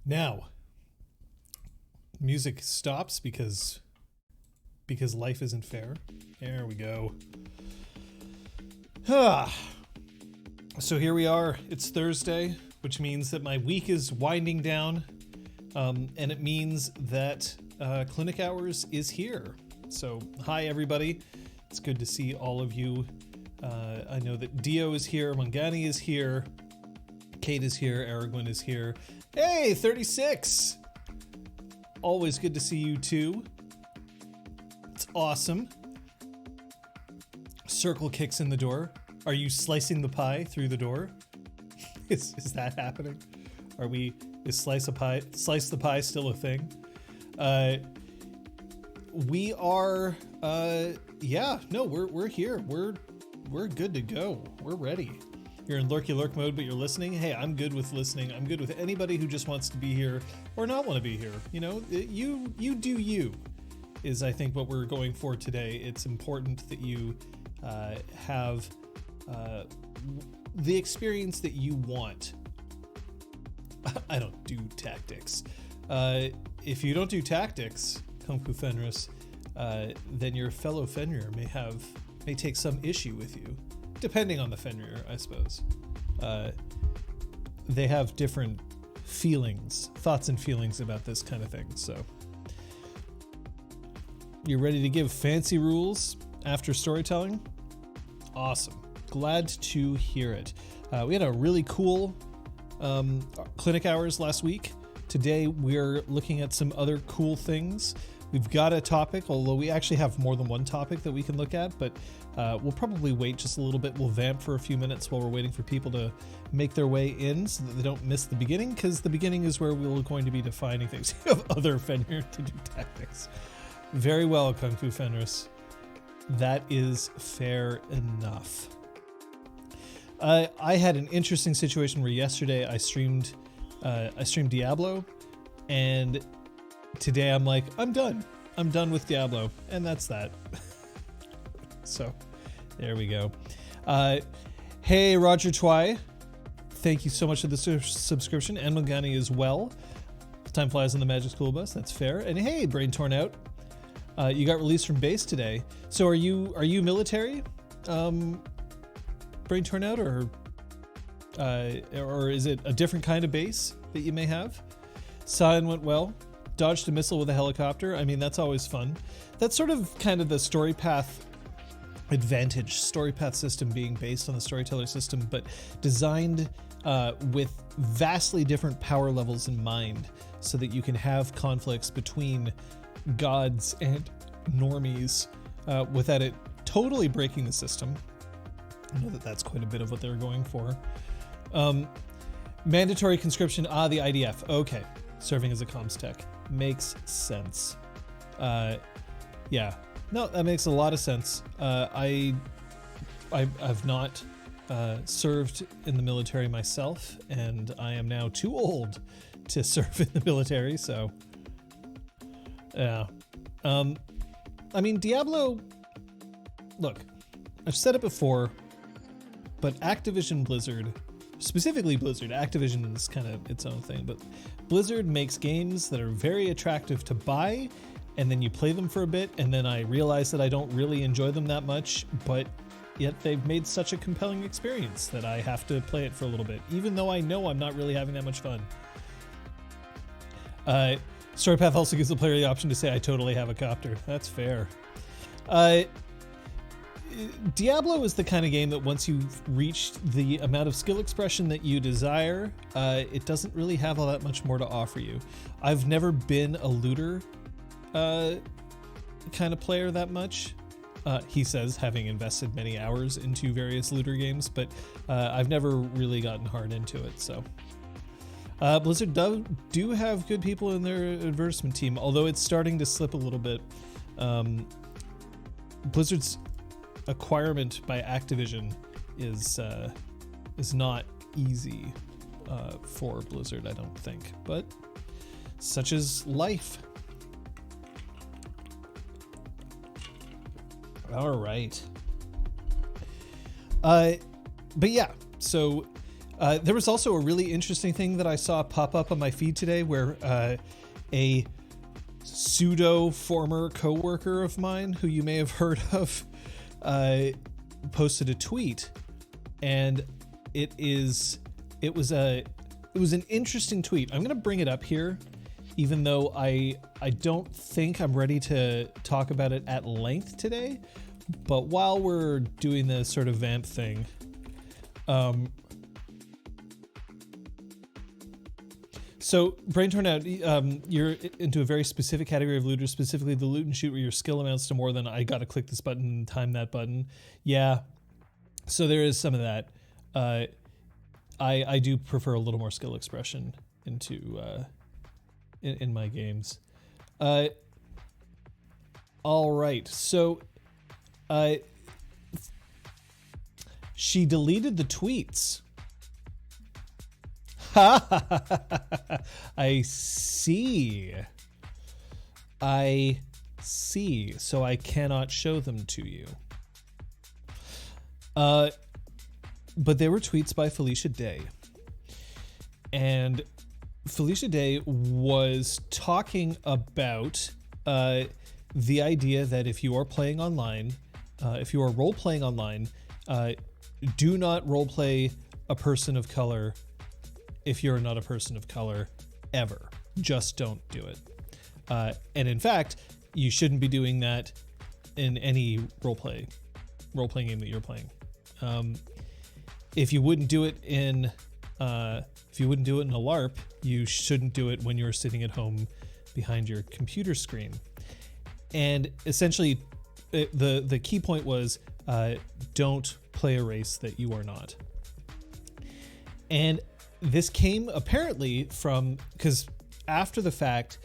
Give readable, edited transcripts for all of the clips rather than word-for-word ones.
Now, music stops because life isn't fair. There we go. So here we are. It's Thursday, which means that my week is winding down, and it means that clinic hours is here. So hi everybody. It's good to see all of you. I know that Dio is here, Mangani is here, Kate is here, Aragwin is here. Hey, 36! Always good to see you too. It's awesome. Circle kicks in the door. Are you slicing the pie through the door? Is that happening? Is slice the pie still a thing? We are, we're here. We're good to go. We're ready. You're in lurky lurk mode, but you're listening. Hey, I'm good with listening. I'm good with anybody who just wants to be here or not want to be here. You know, you do you, is I think what we're going for today. It's important that you have the experience that you want. I don't do tactics. If you don't do tactics, Kung Fu Fenris, then your fellow Fenrir may take some issue with you, depending on the Fenrir, I suppose. They have different thoughts and feelings about this kind of thing. So, you ready to give fancy rules after storytelling? Awesome. Glad to hear it. We had a really cool clinic hours last week. Today we're looking at some other cool things. We've got a topic, although we actually have more than one topic that we can look at, but we'll probably wait just a little bit. We'll vamp for a few minutes while we're waiting for people to make their way in so that they don't miss the beginning, because the beginning is where we're going to be defining things. You have other Fenrir to do tactics. Very well, Kung Fu Fenris. That is fair enough. I had an interesting situation where yesterday I streamed Diablo, and today I'm like, I'm done with Diablo, and that's that. So there we go. Hey, Roger Twy, thank you so much for the subscription, and Mangani as well. Time flies on the Magic School Bus, that's fair. And hey, Brain Torn Out, you got released from base today. So are you military? Brain Torn Out, or is it a different kind of base that you may have? Sign went well. Dodged a missile with a helicopter. I mean, that's always fun. That's sort of kind of the story path advantage. Story path system being based on the storyteller system, but designed with vastly different power levels in mind, so that you can have conflicts between gods and normies without it totally breaking the system. I know that that's quite a bit of what they're going for. Mandatory conscription. The IDF. Okay. Serving as a comms tech. Makes sense. Yeah. No, that makes a lot of sense. I've not served in the military myself, and I am now too old to serve in the military, so yeah. I mean, Diablo, look, I've said it before, but Activision Blizzard, specifically Blizzard, Activision is kind of its own thing, but Blizzard makes games that are very attractive to buy, and then you play them for a bit, and then I realize that I don't really enjoy them that much, but yet they've made such a compelling experience that I have to play it for a little bit, even though I know I'm not really having that much fun. Storypath also gives the player the option to say, I totally have a copter. That's fair. Diablo is the kind of game that once you've reached the amount of skill expression that you desire, it doesn't really have all that much more to offer you. I've never been a looter kind of player that much. He says, having invested many hours into various looter games, but I've never really gotten hard into it, so. Blizzard do have good people in their advertisement team, although it's starting to slip a little bit. Blizzard's acquirement by Activision is not easy for Blizzard, I don't think, but such is life. All right. But yeah, so There was also a really interesting thing that I saw pop up on my feed today where a pseudo former coworker of mine, who you may have heard of, posted a tweet, and it was an interesting tweet. I'm gonna bring it up here, even though I don't think I'm ready to talk about it at length today. But while we're doing this sort of vamp thing, so Brain Torn Out, you're into a very specific category of looters, specifically the loot and shoot where your skill amounts to more than I gotta click this button and time that button. Yeah, so there is some of that. I do prefer a little more skill expression into in my games. All right, so she deleted the tweets. I see. So I cannot show them to you. But they were tweets by Felicia Day. And Felicia Day was talking about the idea that if you are playing online, if you are role-playing online, do not role-play a person of color if you're not a person of color ever. Just don't do it. And in fact, you shouldn't be doing that in any role-playing game that you're playing. If you wouldn't do it in a LARP, you shouldn't do it when you're sitting at home behind your computer screen. And essentially, the key point was don't play a race that you are not. And this came apparently from, because after the fact,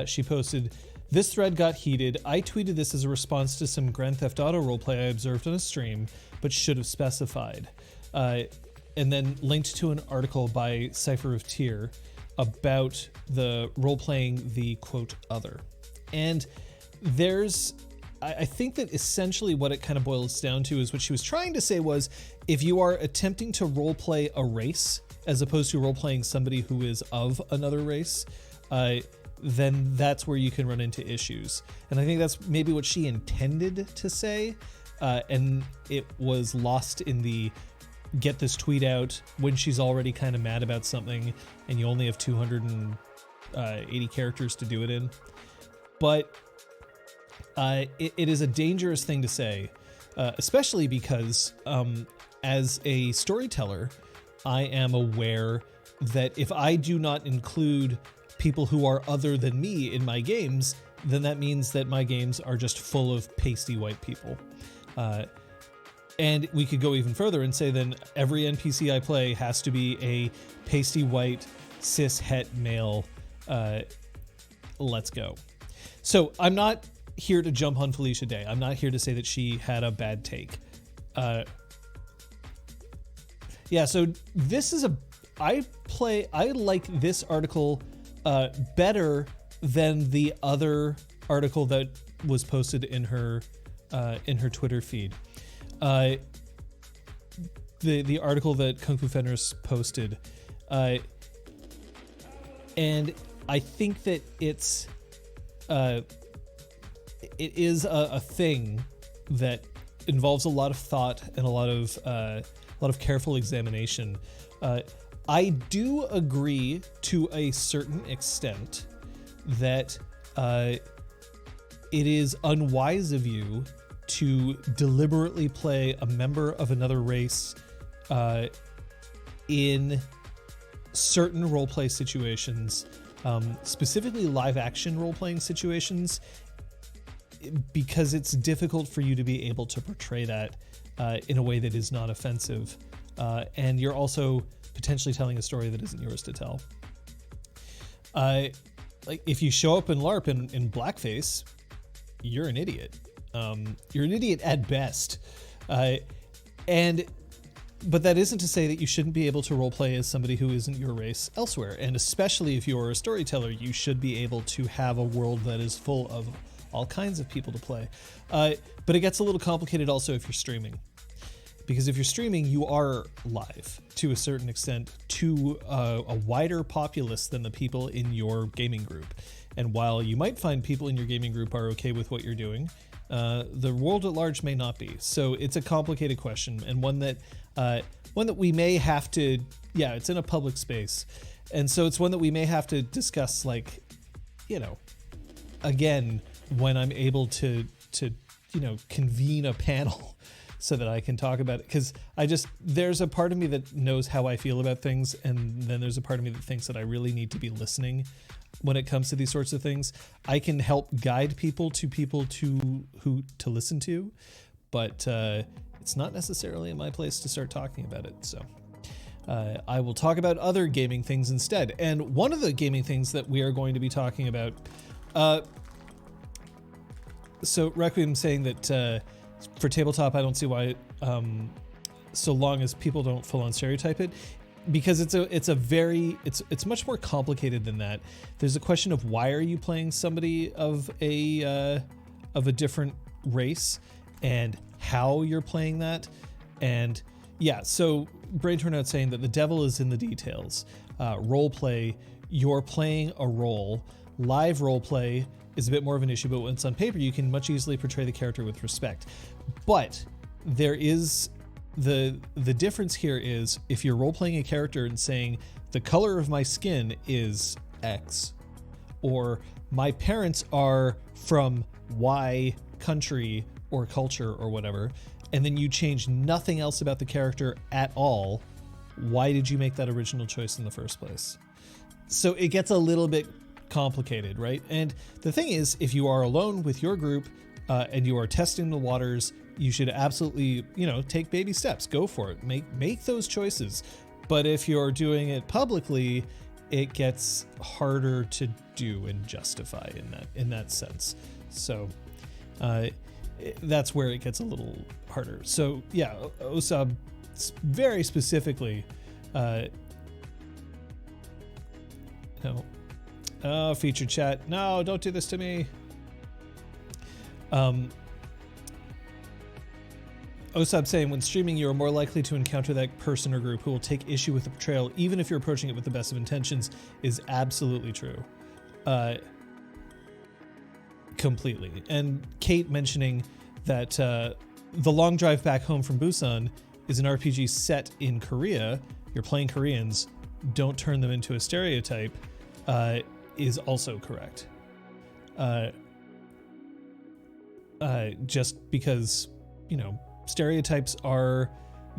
she posted, "This thread got heated. I tweeted this as a response to some Grand Theft Auto roleplay I observed on a stream, but should have specified." And then linked to an article by Cypher of Tyr about the role-playing the, quote, other. And I think that essentially what it kind of boils down to is what she was trying to say was, if you are attempting to role-play a race, as opposed to role-playing somebody who is of another race, then that's where you can run into issues. And I think that's maybe what she intended to say, and it was lost in the get this tweet out when she's already kind of mad about something and you only have 280 characters to do it in. But it is a dangerous thing to say, especially because as a storyteller, I am aware that if I do not include people who are other than me in my games, then that means that my games are just full of pasty white people. And we could go even further and say then every NPC I play has to be a pasty white cis het male. Let's go. So I'm not here to jump on Felicia Day. I'm not here to say that she had a bad take. Yeah, so this is I like this article better than the other article that was posted in her Twitter feed. The article that Kung Fu Fenris posted, and I think that it is a thing that involves a lot of thought and a lot of careful examination. I do agree to a certain extent that it is unwise of you to deliberately play a member of another race in certain roleplay situations, specifically live action role-playing situations, because it's difficult for you to be able to portray that in a way that is not offensive. And you're also potentially telling a story that isn't yours to tell. Like if you show up in LARP in blackface, you're an idiot. You're an idiot at best. But that isn't to say that you shouldn't be able to roleplay as somebody who isn't your race elsewhere. And especially if you're a storyteller, you should be able to have a world that is full of all kinds of people to play. But it gets a little complicated also if you're streaming. Because if you're streaming, you are live to a certain extent to a wider populace than the people in your gaming group. And while you might find people in your gaming group are okay with what you're doing, the world at large may not be. So it's a complicated question, and one that we may have to, it's in a public space. And so it's one that we may have to discuss, like, again, when I'm able to convene a panel so that I can talk about it. Because there's a part of me that knows how I feel about things, and then there's a part of me that thinks that I really need to be listening when it comes to these sorts of things. I can help guide people to listen to, but it's not necessarily in my place to start talking about it. So I will talk about other gaming things instead. And one of the gaming things that we are going to be talking about, so Requiem saying that for tabletop, I don't see why, so long as people don't full on stereotype it, because it's much more complicated than that. There's a question of why are you playing somebody of a different race, and how you're playing that. And so Brain Turnout saying that the devil is in the details. Role play, you're playing a role. Live role play is a bit more of an issue, but when it's on paper, you can much easily portray the character with respect. But there is the difference here is if you're role playing a character and saying the color of my skin is X, or my parents are from Y country or culture or whatever, and then you change nothing else about the character at all, why did you make that original choice in the first place? So it gets a little bit complicated, right? And the thing is, if you are alone with your group and you are testing the waters, you should absolutely, take baby steps. Go for it. Make those choices. But if you're doing it publicly, it gets harder to do and justify in that sense. So that's where it gets a little harder. So Osab very specifically, featured chat. No, don't do this to me. Osab saying, when streaming, you are more likely to encounter that person or group who will take issue with the portrayal, even if you're approaching it with the best of intentions, is absolutely true. Completely. And Kate mentioning that the long drive back home from Busan is an RPG set in Korea. You're playing Koreans. Don't turn them into a stereotype. Is also correct. Just because, stereotypes are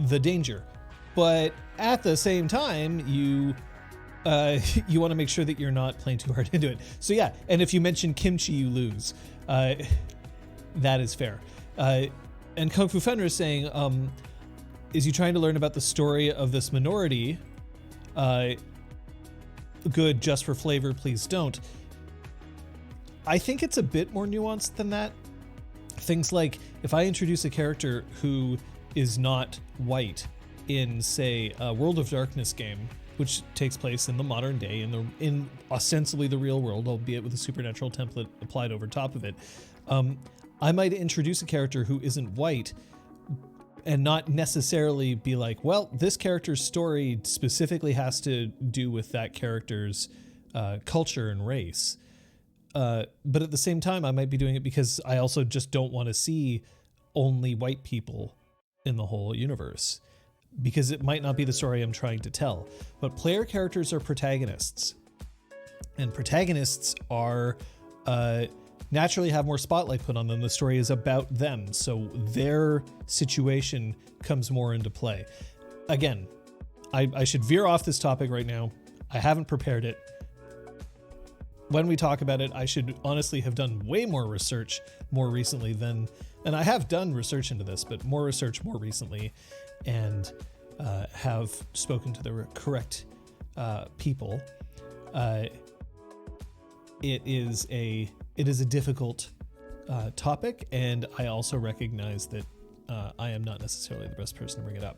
the danger. But at the same time, you want to make sure that you're not playing too hard into it. So and if you mention kimchi, you lose. That is fair. And Kung Fu Fenrir is saying, is you trying to learn about the story of this minority? Good, just for flavor, please don't. I think it's a bit more nuanced than that. Things like, if I introduce a character who is not white in, say, a World of Darkness game, which takes place in the modern day, in ostensibly the real world, albeit with a supernatural template applied over top of it, I might introduce a character who isn't white and not necessarily be like, well, this character's story specifically has to do with that character's culture and race. But at the same time, I might be doing it because I also just don't want to see only white people in the whole universe, because it might not be the story I'm trying to tell. But player characters are protagonists, and protagonists are naturally have more spotlight put on them. The story is about them, so their situation comes more into play. Again, I should veer off this topic right now. I haven't prepared it. When we talk about it, I should honestly have done way more research more recently and I have done research into this, but more research more recently, and have spoken to the correct people. It is a difficult topic, and I also recognize that I am not necessarily the best person to bring it up.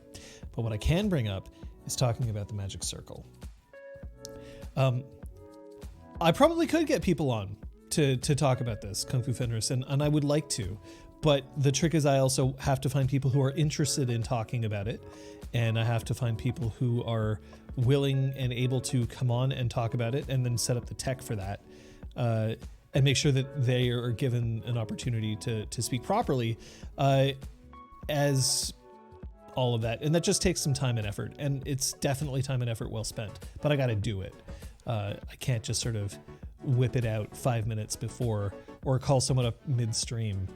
But what I can bring up is talking about the magic circle. I probably could get people on to talk about this, Kung Fu Fenris, and I would like to, But the trick is I also have to find people who are interested in talking about it, and I have to find people who are willing and able to come on and talk about it, and then set up the tech for that, and make sure that they are given an opportunity to speak properly, as all of that. And that just takes some time and effort, and it's definitely time and effort well spent, but I got to do it. I can't just sort of whip it out 5 minutes before or call someone up midstream.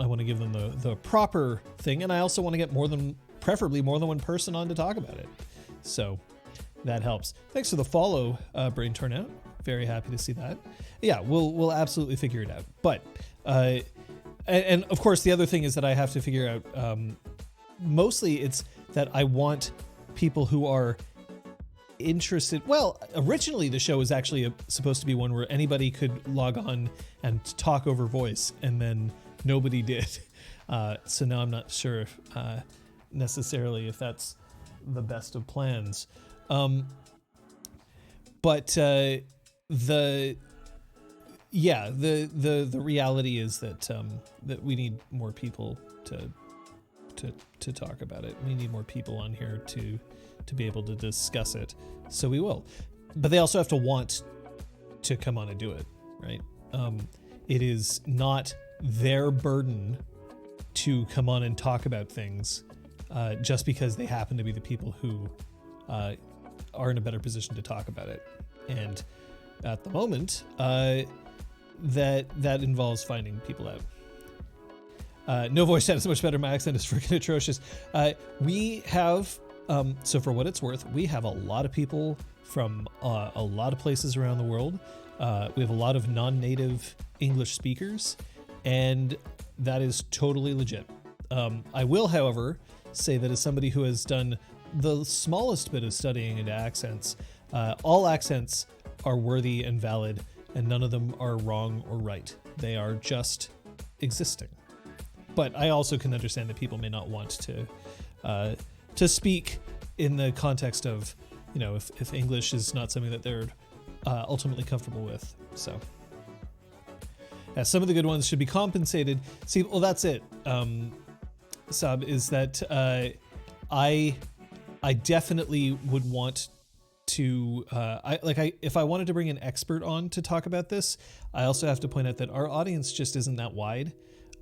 I want to give them the proper thing, and I also want to get preferably more than one person on to talk about it. So that helps. Thanks for the follow, Brain Turnout. Very happy to see that. Yeah, we'll absolutely figure it out. But and of course, the other thing is that I have to figure out. Mostly, it's that I want people who are interested. Well, originally the show was actually supposed to be one where anybody could log on and talk over voice, and then nobody did. So now I'm not sure if, necessarily if that's the best of plans. But the reality is that we need more people to talk about it. We need more people on here to be able to discuss it. So we will. But they also have to want to come on and do it, right? It is not their burden to come on and talk about things just because they happen to be the people who are in a better position to talk about it. And at the moment, that involves finding people out. No voice chat is much better. My accent is freaking atrocious. We have, so for what it's worth, we have a lot of people from a lot of places around the world. We have a lot of non-native English speakers, and that is totally legit. I will, however, say that as somebody who has done the smallest bit of studying into accents, all accents are worthy and valid, and none of them are wrong or right. They are just existing. But I also can understand that people may not want to speak in the context of, if English is not something that they're ultimately comfortable with. So, yeah, some of the good ones should be compensated. See, well, that's it. Sab, is that I definitely would want to if I wanted to bring an expert on to talk about this, I also have to point out that our audience just isn't that wide,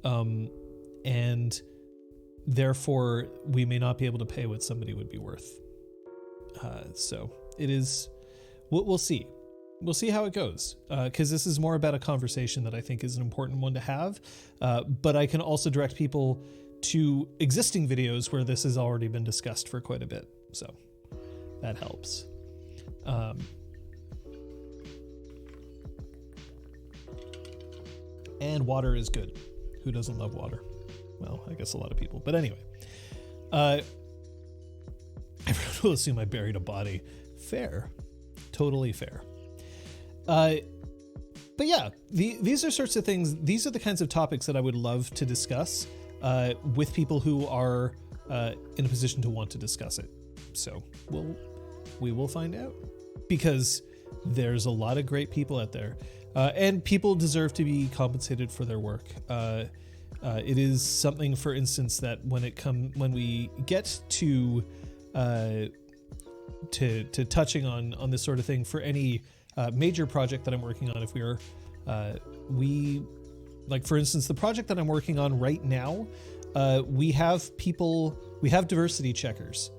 and therefore we may not be able to pay what somebody would be worth. So it is. We'll see. We'll see how it goes, because this is more about a conversation that I think is an important one to have. But I can also direct people to existing videos where this has already been discussed for quite a bit. So that helps. And water is good. Who doesn't love water? Well, I guess a lot of people. But anyway, everyone will assume I buried a body. Fair. Totally fair. But yeah, these are sorts of things. These are the kinds of topics that I would love to discuss with people who are in a position to want to discuss it. So we will find out, because there's a lot of great people out there, and people deserve to be compensated for their work. It is something, for instance, that when we get to touching on this sort of thing for any major project that I'm working on, if for instance, the project that I'm working on right now, we have diversity checkers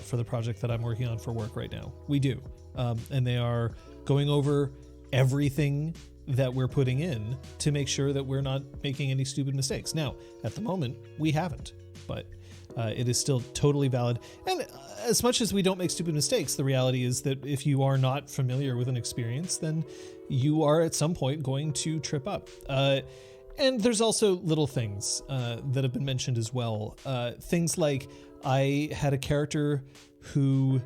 for the project that I'm working on for work right now. We do. And they are going over everything that we're putting in to make sure that we're not making any stupid mistakes. Now, at the moment, we haven't, but it is still totally valid. And as much as we don't make stupid mistakes, the reality is that if you are not familiar with an experience, then you are at some point going to trip up. And there's also little things that have been mentioned as well. Things like I had a character who,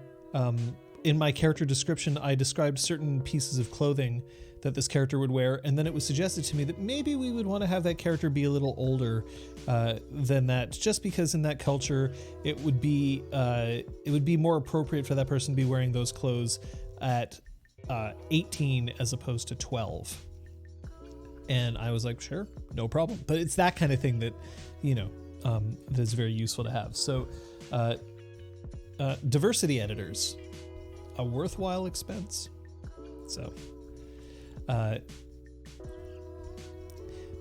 in my character description, I described certain pieces of clothing that this character would wear, and then it was suggested to me that maybe we would want to have that character be a little older than that, just because in that culture it would be more appropriate for that person to be wearing those clothes at 18 as opposed to 12. And I was like, sure, no problem. But it's that kind of thing that, that's very useful to have. So diversity editors, a worthwhile expense. So,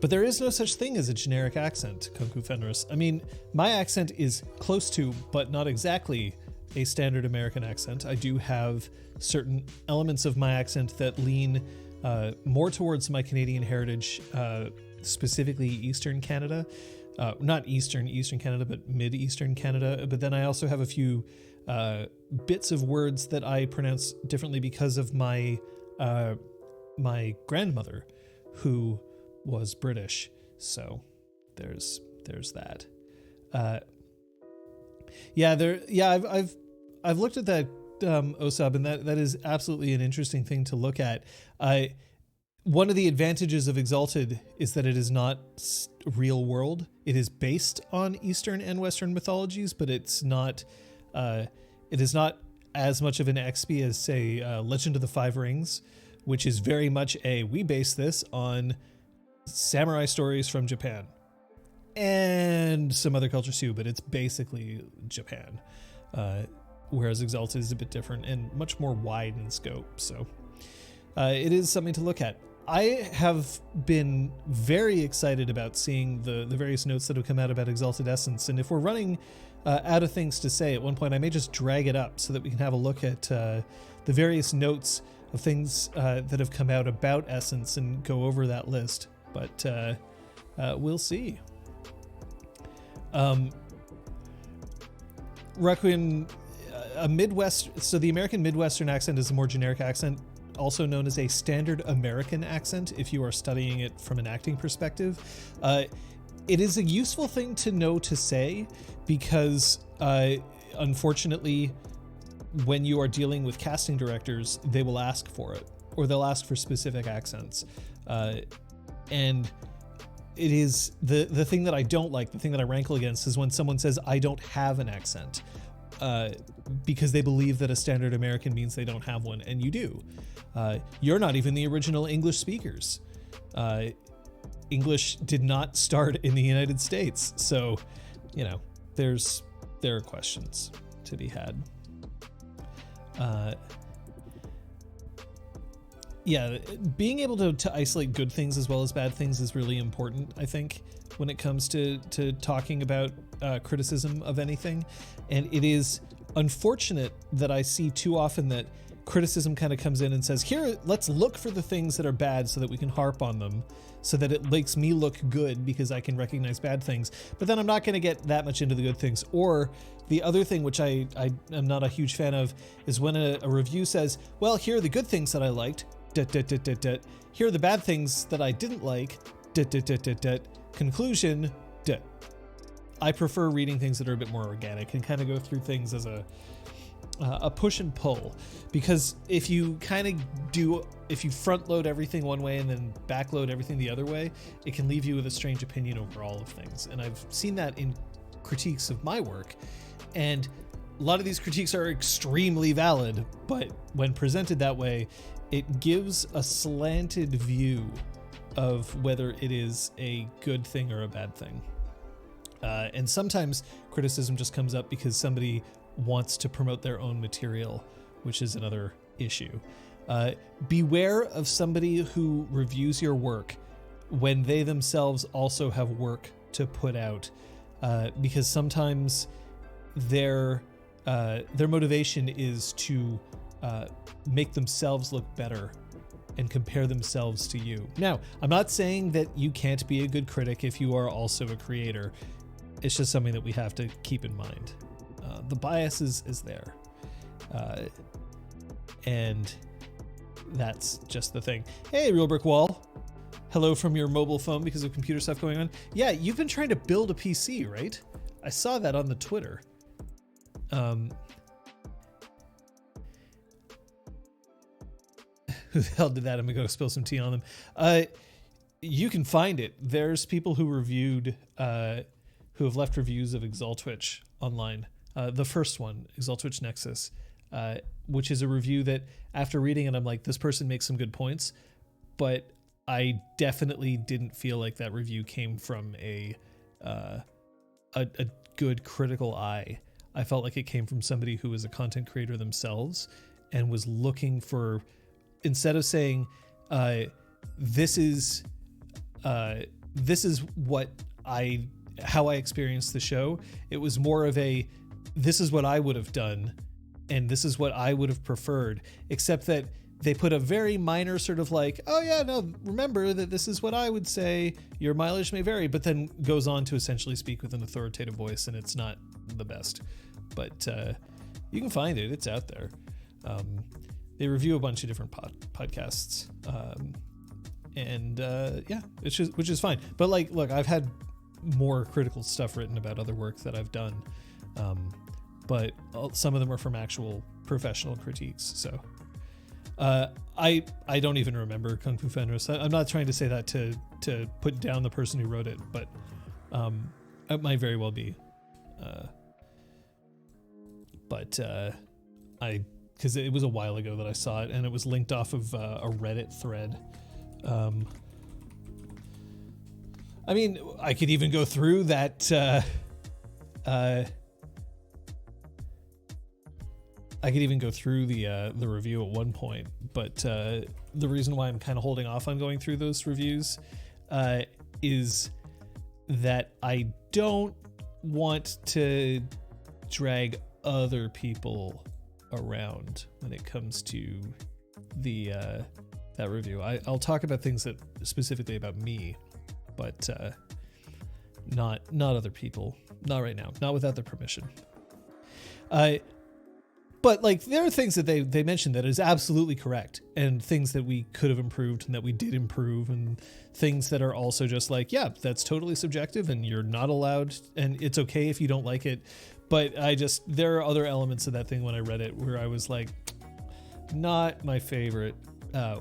but there is no such thing as a generic accent, Kunku Fenris. I mean, my accent is close to, but not exactly, a standard American accent. I do have certain elements of my accent that lean more towards my Canadian heritage, specifically Eastern Canada. Not Eastern Canada, but Mid-Eastern Canada. But then I also have a few bits of words that I pronounce differently because of my my grandmother, who was British. So there's that. I've looked at that OSUB, and that is absolutely an interesting thing to look at. One of the advantages of Exalted is that it is not real world. It is based on Eastern and Western mythologies, but it's not. It is not as much of an XP as, say, Legend of the Five Rings, which is very much we base this on samurai stories from Japan and some other cultures too, but it's basically Japan. Whereas Exalted is a bit different and much more wide in scope. So it is something to look at. I have been very excited about seeing the various notes that have come out about Exalted Essence. And if we're running out of things to say at one point, I may just drag it up so that we can have a look at the various notes of things that have come out about Essence and go over that list. But we'll see. Requiem, so the American Midwestern accent is a more generic accent, also known as a standard American accent if you are studying it from an acting perspective. It is a useful thing to know to say because, unfortunately, when you are dealing with casting directors, they will ask for it, or they'll ask for specific accents. And it is the thing that I don't like, the thing that I rankle against, is when someone says, I don't have an accent, because they believe that a standard American means they don't have one, and you do. You're not even the original English speakers. English did not start in the United States, so, there are questions to be had. Being able to isolate good things as well as bad things is really important, I think, when it comes to talking about criticism of anything. And it is unfortunate that I see too often that criticism kind of comes in and says, here, let's look for the things that are bad so that we can harp on them, so that it makes me look good because I can recognize bad things. But then I'm not going to get that much into the good things. Or the other thing, which I am not a huge fan of, is when a review says, well, here are the good things that I liked, here are the bad things that I didn't like, conclusion, I prefer reading things that are a bit more organic and kind of go through things as a push and pull, because if you front load everything one way and then back load everything the other way, it can leave you with a strange opinion over all of things. And I've seen that in critiques of my work, and a lot of these critiques are extremely valid, but when presented that way, it gives a slanted view of whether it is a good thing or a bad thing. And sometimes criticism just comes up because somebody wants to promote their own material, which is another issue. Beware of somebody who reviews your work when they themselves also have work to put out, because sometimes their motivation is to make themselves look better and compare themselves to you. Now, I'm not saying that you can't be a good critic if you are also a creator. It's just something that we have to keep in mind. The bias is there. And that's just the thing. Hey, Real Brick Wall. Hello from your mobile phone because of computer stuff going on. Yeah, you've been trying to build a PC, right? I saw that on the Twitter. Who the hell did that? I'm gonna go spill some tea on them. You can find it. There's people who reviewed, who have left reviews of Exaltwitch online. The first one, Exaltwitch Nexus, which is a review that after reading it, I'm like, this person makes some good points, but I definitely didn't feel like that review came from a good critical eye. I felt like it came from somebody who was a content creator themselves and was looking for, instead of saying, this is how I experienced the show, it was more of this is what I would have done and this is what I would have preferred, except that they put a very minor sort of like, oh yeah, no, remember that this is what I would say, your mileage may vary, but then goes on to essentially speak with an authoritative voice, and it's not the best. But you can find it, it's out there. They review a bunch of different podcasts. Which is fine. But like, look, I've had more critical stuff written about other work that I've done. But some of them are from actual professional critiques. So I don't even remember Kung Fu Fenris. I'm not trying to say that to put down the person who wrote it, but it might very well be. Because it was a while ago that I saw it, and it was linked off of a Reddit thread. I mean, I could even go through that. I could even go through the review at one point, but the reason why I'm kind of holding off on going through those reviews is that I don't want to drag other people around when it comes to the that review. I'll talk about things that specifically about me, but not other people. Not right now. Not without their permission. But like, there are things that they mentioned that is absolutely correct, and things that we could have improved and that we did improve, and things that are also just like, yeah, that's totally subjective and you're not allowed, and it's okay if you don't like it. But there are other elements of that thing when I read it where I was like, not my favorite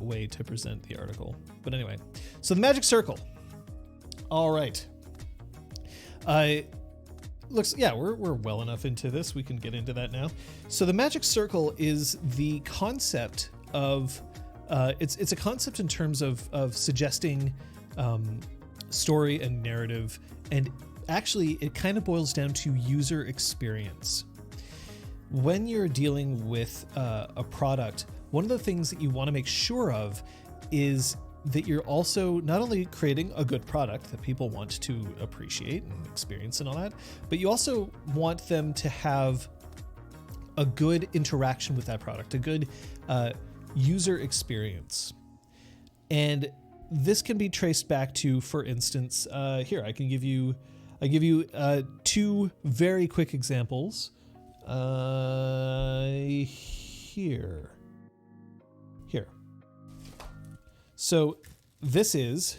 way to present the article. But anyway, so the magic circle. All right. We're well enough into this. We can get into that now. So the magic circle is the concept of, it's a concept in terms of suggesting story and narrative, and actually it kind of boils down to user experience. When you're dealing with a product, one of the things that you want to make sure of is that you're also not only creating a good product that people want to appreciate and experience and all that, but you also want them to have a good interaction with that product, a good user experience. And this can be traced back to, for instance, here, I give you two very quick examples. Here. So this is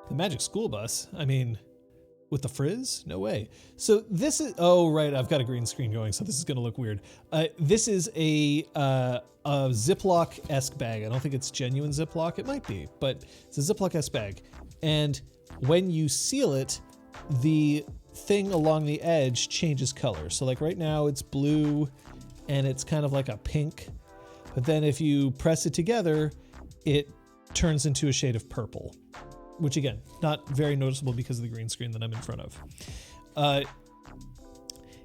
the Magic School Bus. I mean, with the frizz? No way. So this is, oh, right, I've got a green screen going, so this is going to look weird. This is a Ziploc-esque bag. I don't think it's genuine Ziploc. It might be, but it's a Ziploc-esque bag. And when you seal it, the thing along the edge changes color. So like right now it's blue and it's kind of like a pink. But then if you press it together, it turns into a shade of purple, which again, not very noticeable because of the green screen that I'm in front of.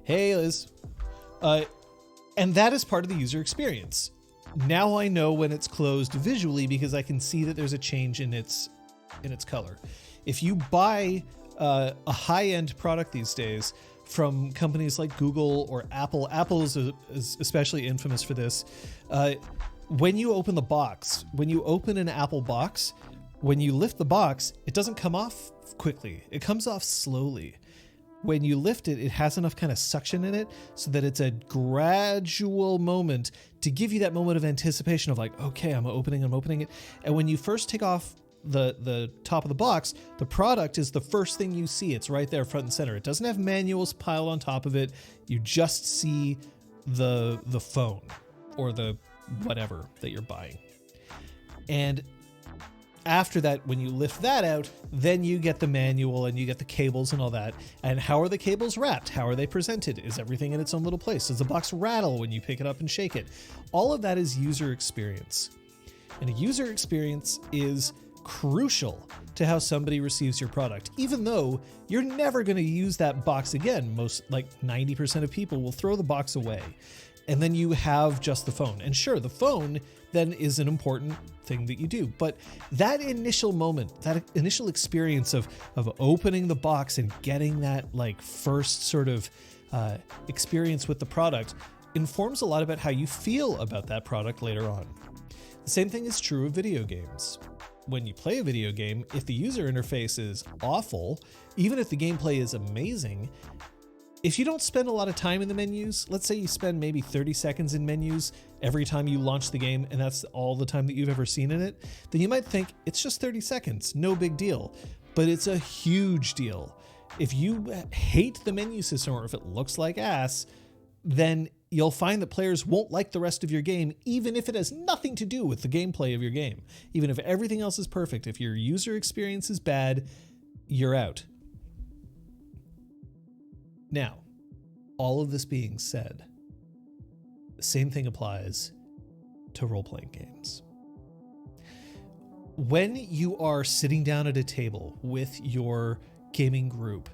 Hey, Liz. And that is part of the user experience. Now I know when it's closed visually because I can see that there's a change in its color. If you buy a high-end product these days from companies like Google or Apple. Apple is especially infamous for this. When you open the box, when you open an Apple box, when you lift the box, it doesn't come off quickly. It comes off slowly. When you lift it, it has enough kind of suction in it so that it's a gradual moment to give you that moment of anticipation of like, okay, I'm opening it. And when you first take off the top of the box, the product is the first thing you see. It's right there front and center. It doesn't have manuals piled on top of it. You just see the phone or the whatever that you're buying. And after that, when you lift that out, then you get the manual and you get the cables and all that. And how are the cables wrapped? How are they presented? Is everything in its own little place? Does the box rattle when you pick it up and shake it? All of that is user experience. And a user experience is crucial to how somebody receives your product, even though you're never going to use that box again. Most, like 90% of people will throw the box away. And then you have just the phone. And sure, the phone then is an important thing that you do. But that initial moment, that initial experience of opening the box and getting that like first sort of experience with the product informs a lot about how you feel about that product later on. The same thing is true of video games. When you play a video game, if the user interface is awful, even if the gameplay is amazing, if you don't spend a lot of time in the menus, let's say you spend maybe 30 seconds in menus every time you launch the game, and that's all the time that you've ever seen in it, then you might think it's just 30 seconds, no big deal. But it's a huge deal. If you hate the menu system or if it looks like ass, then you'll find that players won't like the rest of your game, even if it has nothing to do with the gameplay of your game. Even if everything else is perfect, if your user experience is bad, you're out. Now, all of this being said, the same thing applies to role-playing games. When you are sitting down at a table with your gaming group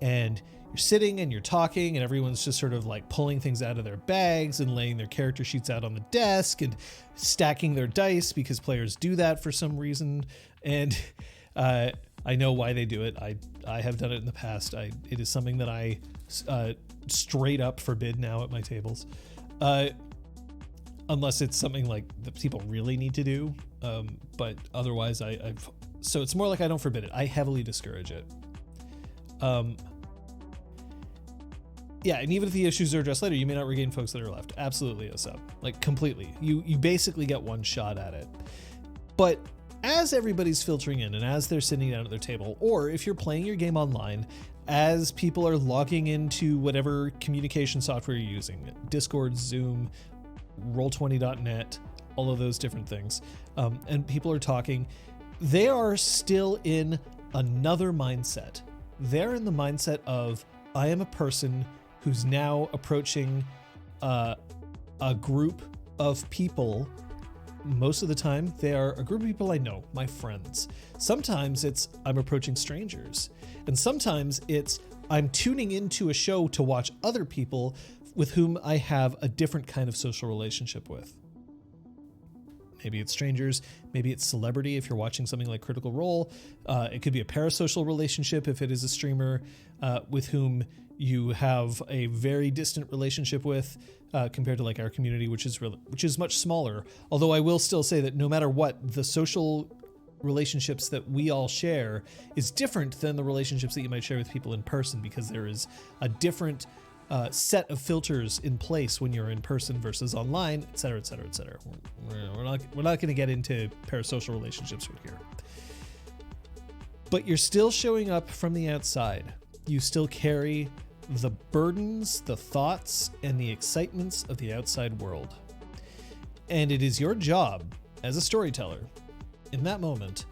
and you're sitting and you're talking and everyone's just sort of like pulling things out of their bags and laying their character sheets out on the desk and stacking their dice because players do that for some reason. And I know why they do it. I have done it in the past. It is something that I straight up forbid now at my tables, unless it's something like that people really need to do. But otherwise, so it's more like I don't forbid it. I heavily discourage it. Yeah, and even if the issues are addressed later, you may not regain folks that are left. Absolutely a sub, like completely. You basically get one shot at it. But as everybody's filtering in and as they're sitting down at their table, or if you're playing your game online, as people are logging into whatever communication software you're using, Discord, Zoom, Roll20.net, all of those different things, and people are talking, they are still in another mindset. They're in the mindset of, I am a person who's now approaching a group of people. Most of the time, they are a group of people I know, my friends. Sometimes it's I'm approaching strangers. And sometimes it's I'm tuning into a show to watch other people with whom I have a different kind of social relationship with. Maybe it's strangers, maybe it's celebrity if you're watching something like Critical Role. It could be a parasocial relationship if it is a streamer with whom you have a very distant relationship with, compared to like our community, which is much smaller. Although I will still say that no matter what, the social relationships that we all share is different than the relationships that you might share with people in person, because there is a different set of filters in place when you're in person versus online, et cetera, et cetera, et cetera. We're not going to get into parasocial relationships right here. But you're still showing up from the outside. You still carry the burdens, the thoughts, and the excitements of the outside world. And it is your job as a storyteller in that moment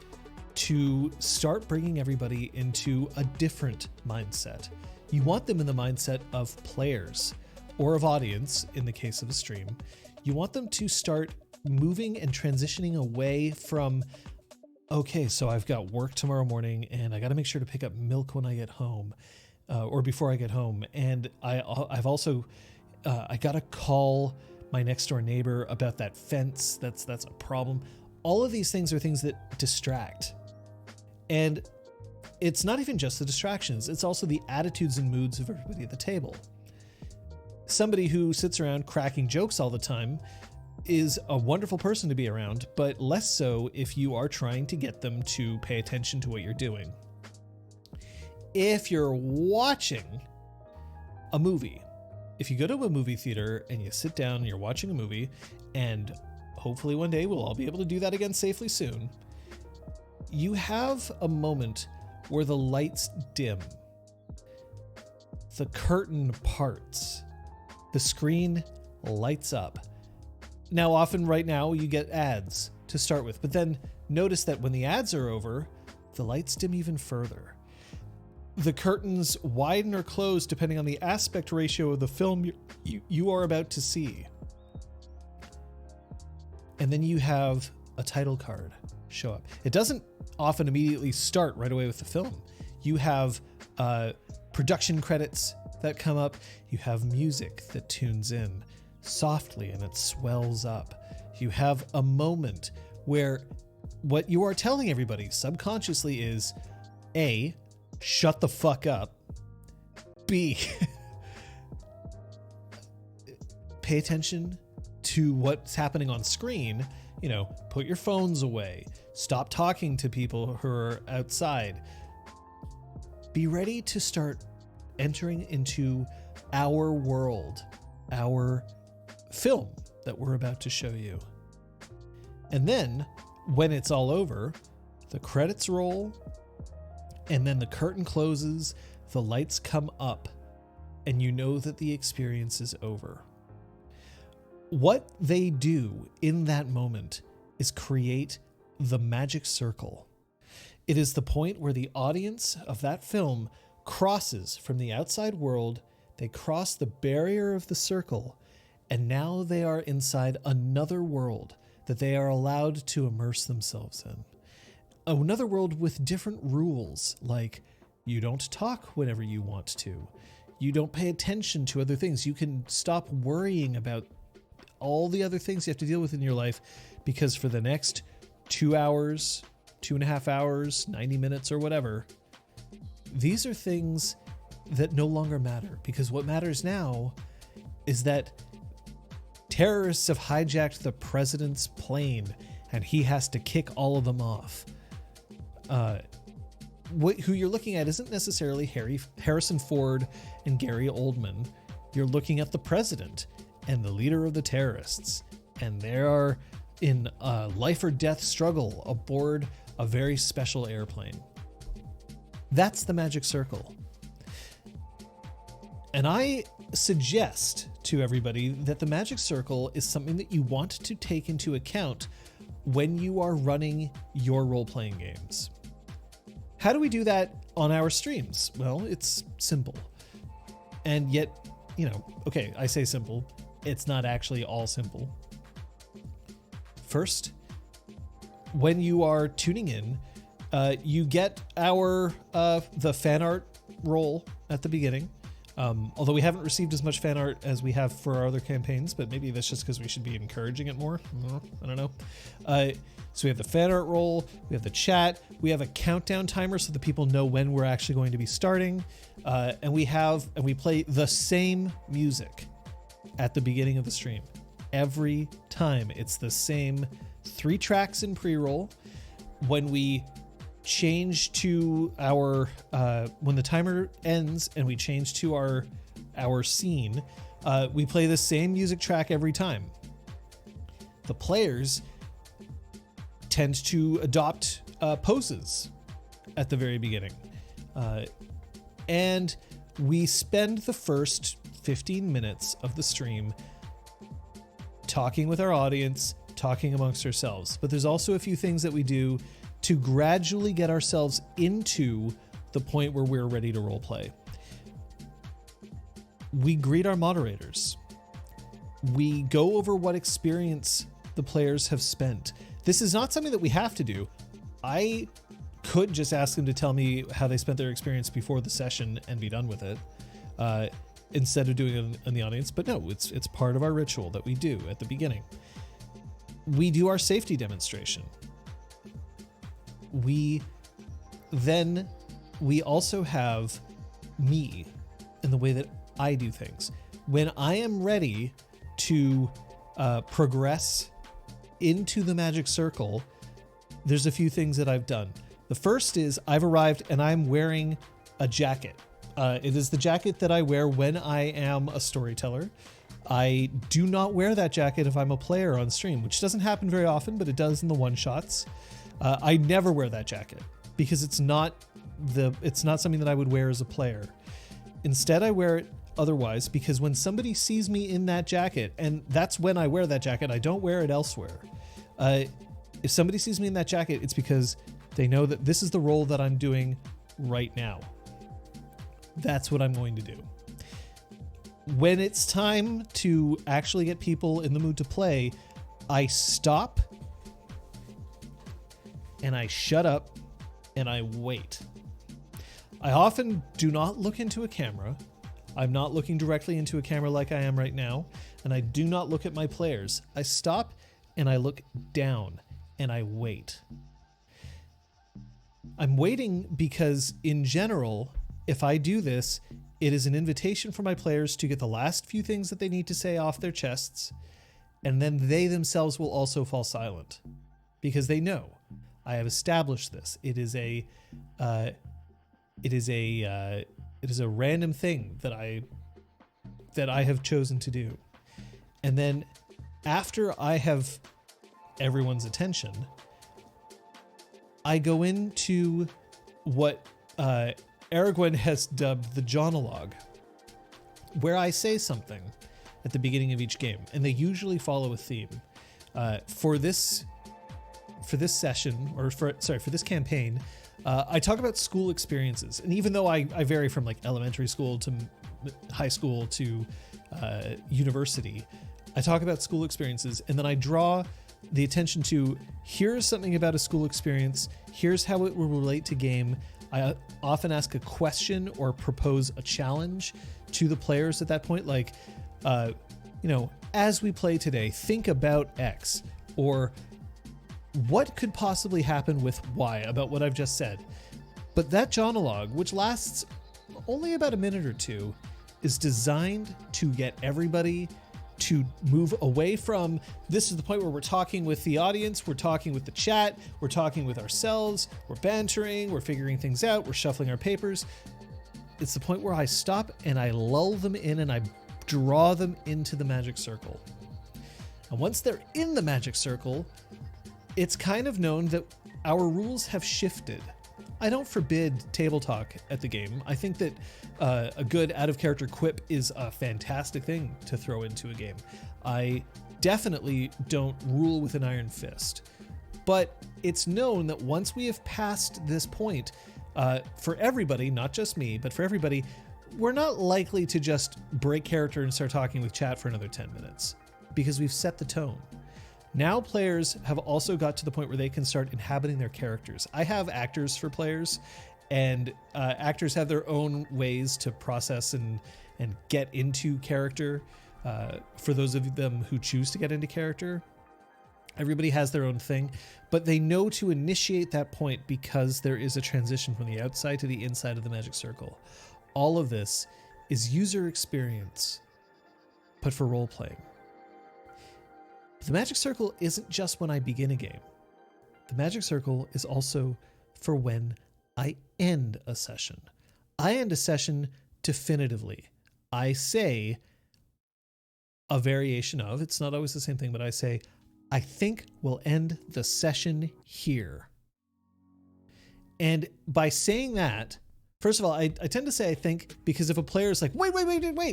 to start bringing everybody into a different mindset. You want them in the mindset of players or of audience in the case of a stream. You want them to start moving and transitioning away from, okay, so I've got work tomorrow morning and I got to make sure to pick up milk when I get home. Or before I get home. And I've also, I got to call my next door neighbor about that fence. That's a problem. All of these things are things that distract. And it's not even just the distractions. It's also the attitudes and moods of everybody at the table. Somebody who sits around cracking jokes all the time is a wonderful person to be around, but less so if you are trying to get them to pay attention to what you're doing. If you're watching a movie, if you go to a movie theater and you sit down and you're watching a movie, and hopefully one day we'll all be able to do that again safely soon, you have a moment where the lights dim, the curtain parts, the screen lights up. Now, often right now you get ads to start with, but then notice that when the ads are over, the lights dim even further. The curtains widen or close depending on the aspect ratio of the film you are about to see. And then you have a title card show up. It doesn't often immediately start right away with the film. You have production credits that come up. You have music that tunes in softly and it swells up. You have a moment where what you are telling everybody subconsciously is A, shut the fuck up. B, pay attention to what's happening on screen. You know, put your phones away. Stop talking to people who are outside. Be ready to start entering into our world, our film that we're about to show you. And then when it's all over, the credits roll, and then the curtain closes, the lights come up, and you know that the experience is over. What they do in that moment is create the magic circle. It is the point where the audience of that film crosses from the outside world, they cross the barrier of the circle, and now they are inside another world that they are allowed to immerse themselves in. Another world with different rules, like you don't talk whenever you want to. You don't pay attention to other things. You can stop worrying about all the other things you have to deal with in your life, because for the next 2 hours, 2.5 hours, 90 minutes or whatever, these are things that no longer matter, because what matters now is that terrorists have hijacked the president's plane and he has to kick all of them off. Who you're looking at isn't necessarily Harrison Ford and Gary Oldman. You're looking at the president and the leader of the terrorists, and they are in a life or death struggle aboard a very special airplane. That's the magic circle. And I suggest to everybody that the magic circle is something that you want to take into account when you are running your role-playing games. How do we do that on our streams? Well, it's simple. And yet, okay, I say simple. It's not actually all simple. First, when you are tuning in, you get the fan art roll at the beginning. Although we haven't received as much fan art as we have for our other campaigns, but maybe that's just because we should be encouraging it more. I don't know. So we have the fan art roll, we have the chat, we have a countdown timer so that people know when we're actually going to be starting, and we play the same music at the beginning of the stream. Every time it's the same 3 tracks in pre-roll. When we change to when the timer ends and we change to our scene, we play the same music track every time. The players tend to adopt poses at the very beginning, and we spend the first 15 minutes of the stream talking with our audience, talking amongst ourselves. But there's also a few things that we do to gradually get ourselves into the point where we're ready to role play. We greet our moderators. We go over what experience the players have spent. This is not something that we have to do. I could just ask them to tell me how they spent their experience before the session and be done with it, instead of doing it in the audience. But no, it's part of our ritual that we do at the beginning. We do our safety demonstration. We also have me in the way that I do things. When I am ready to progress into the magic circle, there's a few things that I've done. The first is I've arrived and I'm wearing a jacket. It is the jacket that I wear when I am a storyteller. I do not wear that jacket if I'm a player on stream, which doesn't happen very often, but it does in the one-shots. I never wear that jacket because it's not something that I would wear as a player. Instead, I wear it otherwise because when somebody sees me in that jacket, and that's when I wear that jacket, I don't wear it elsewhere. If somebody sees me in that jacket, it's because they know that this is the role that I'm doing right now. That's what I'm going to do. When it's time to actually get people in the mood to play, I stop and I shut up and I wait. I often do not look into a camera. I'm not looking directly into a camera like I am right now, and I do not look at my players. I stop and I look down and I wait. I'm waiting because in general, if I do this, it is an invitation for my players to get the last few things that they need to say off their chests, and then they themselves will also fall silent because they know I have established this. It is a random thing that I have chosen to do. And then after I have everyone's attention, I go into what Aragorn has dubbed the jonologue, where I say something at the beginning of each game, and they usually follow a theme. For this session, or for this campaign, I talk about school experiences. And even though I vary from like elementary school to high school to university, I talk about school experiences, and then I draw the attention to, here's something about a school experience, here's how it will relate to game. I often ask a question or propose a challenge to the players at that point, like, as we play today, think about X, or what could possibly happen with Y about what I've just said. But that jonologue, which lasts only about a minute or two, is designed to get everybody to move away from, this is the point where we're talking with the audience, we're talking with the chat, we're talking with ourselves, we're bantering, we're figuring things out, we're shuffling our papers. It's the point where I stop and I lull them in and I draw them into the magic circle. And once they're in the magic circle, it's kind of known that our rules have shifted. I don't forbid table talk at the game. I think that a good out-of-character quip is a fantastic thing to throw into a game. I definitely don't rule with an iron fist. But it's known that once we have passed this point, for everybody, not just me, but for everybody, we're not likely to just break character and start talking with chat for another 10 minutes, because we've set the tone. Now players have also got to the point where they can start inhabiting their characters. I have actors for players, and actors have their own ways to process and get into character. For those of them who choose to get into character, everybody has their own thing, but they know to initiate that point because there is a transition from the outside to the inside of the magic circle. All of this is user experience, but for role-playing. The magic circle isn't just when I begin a game. The magic circle is also for when I end a session. I end a session definitively. I say a variation of, it's not always the same thing, but I say, I think we'll end the session here. And by saying that, first of all, I tend to say I think, because if a player is like, wait,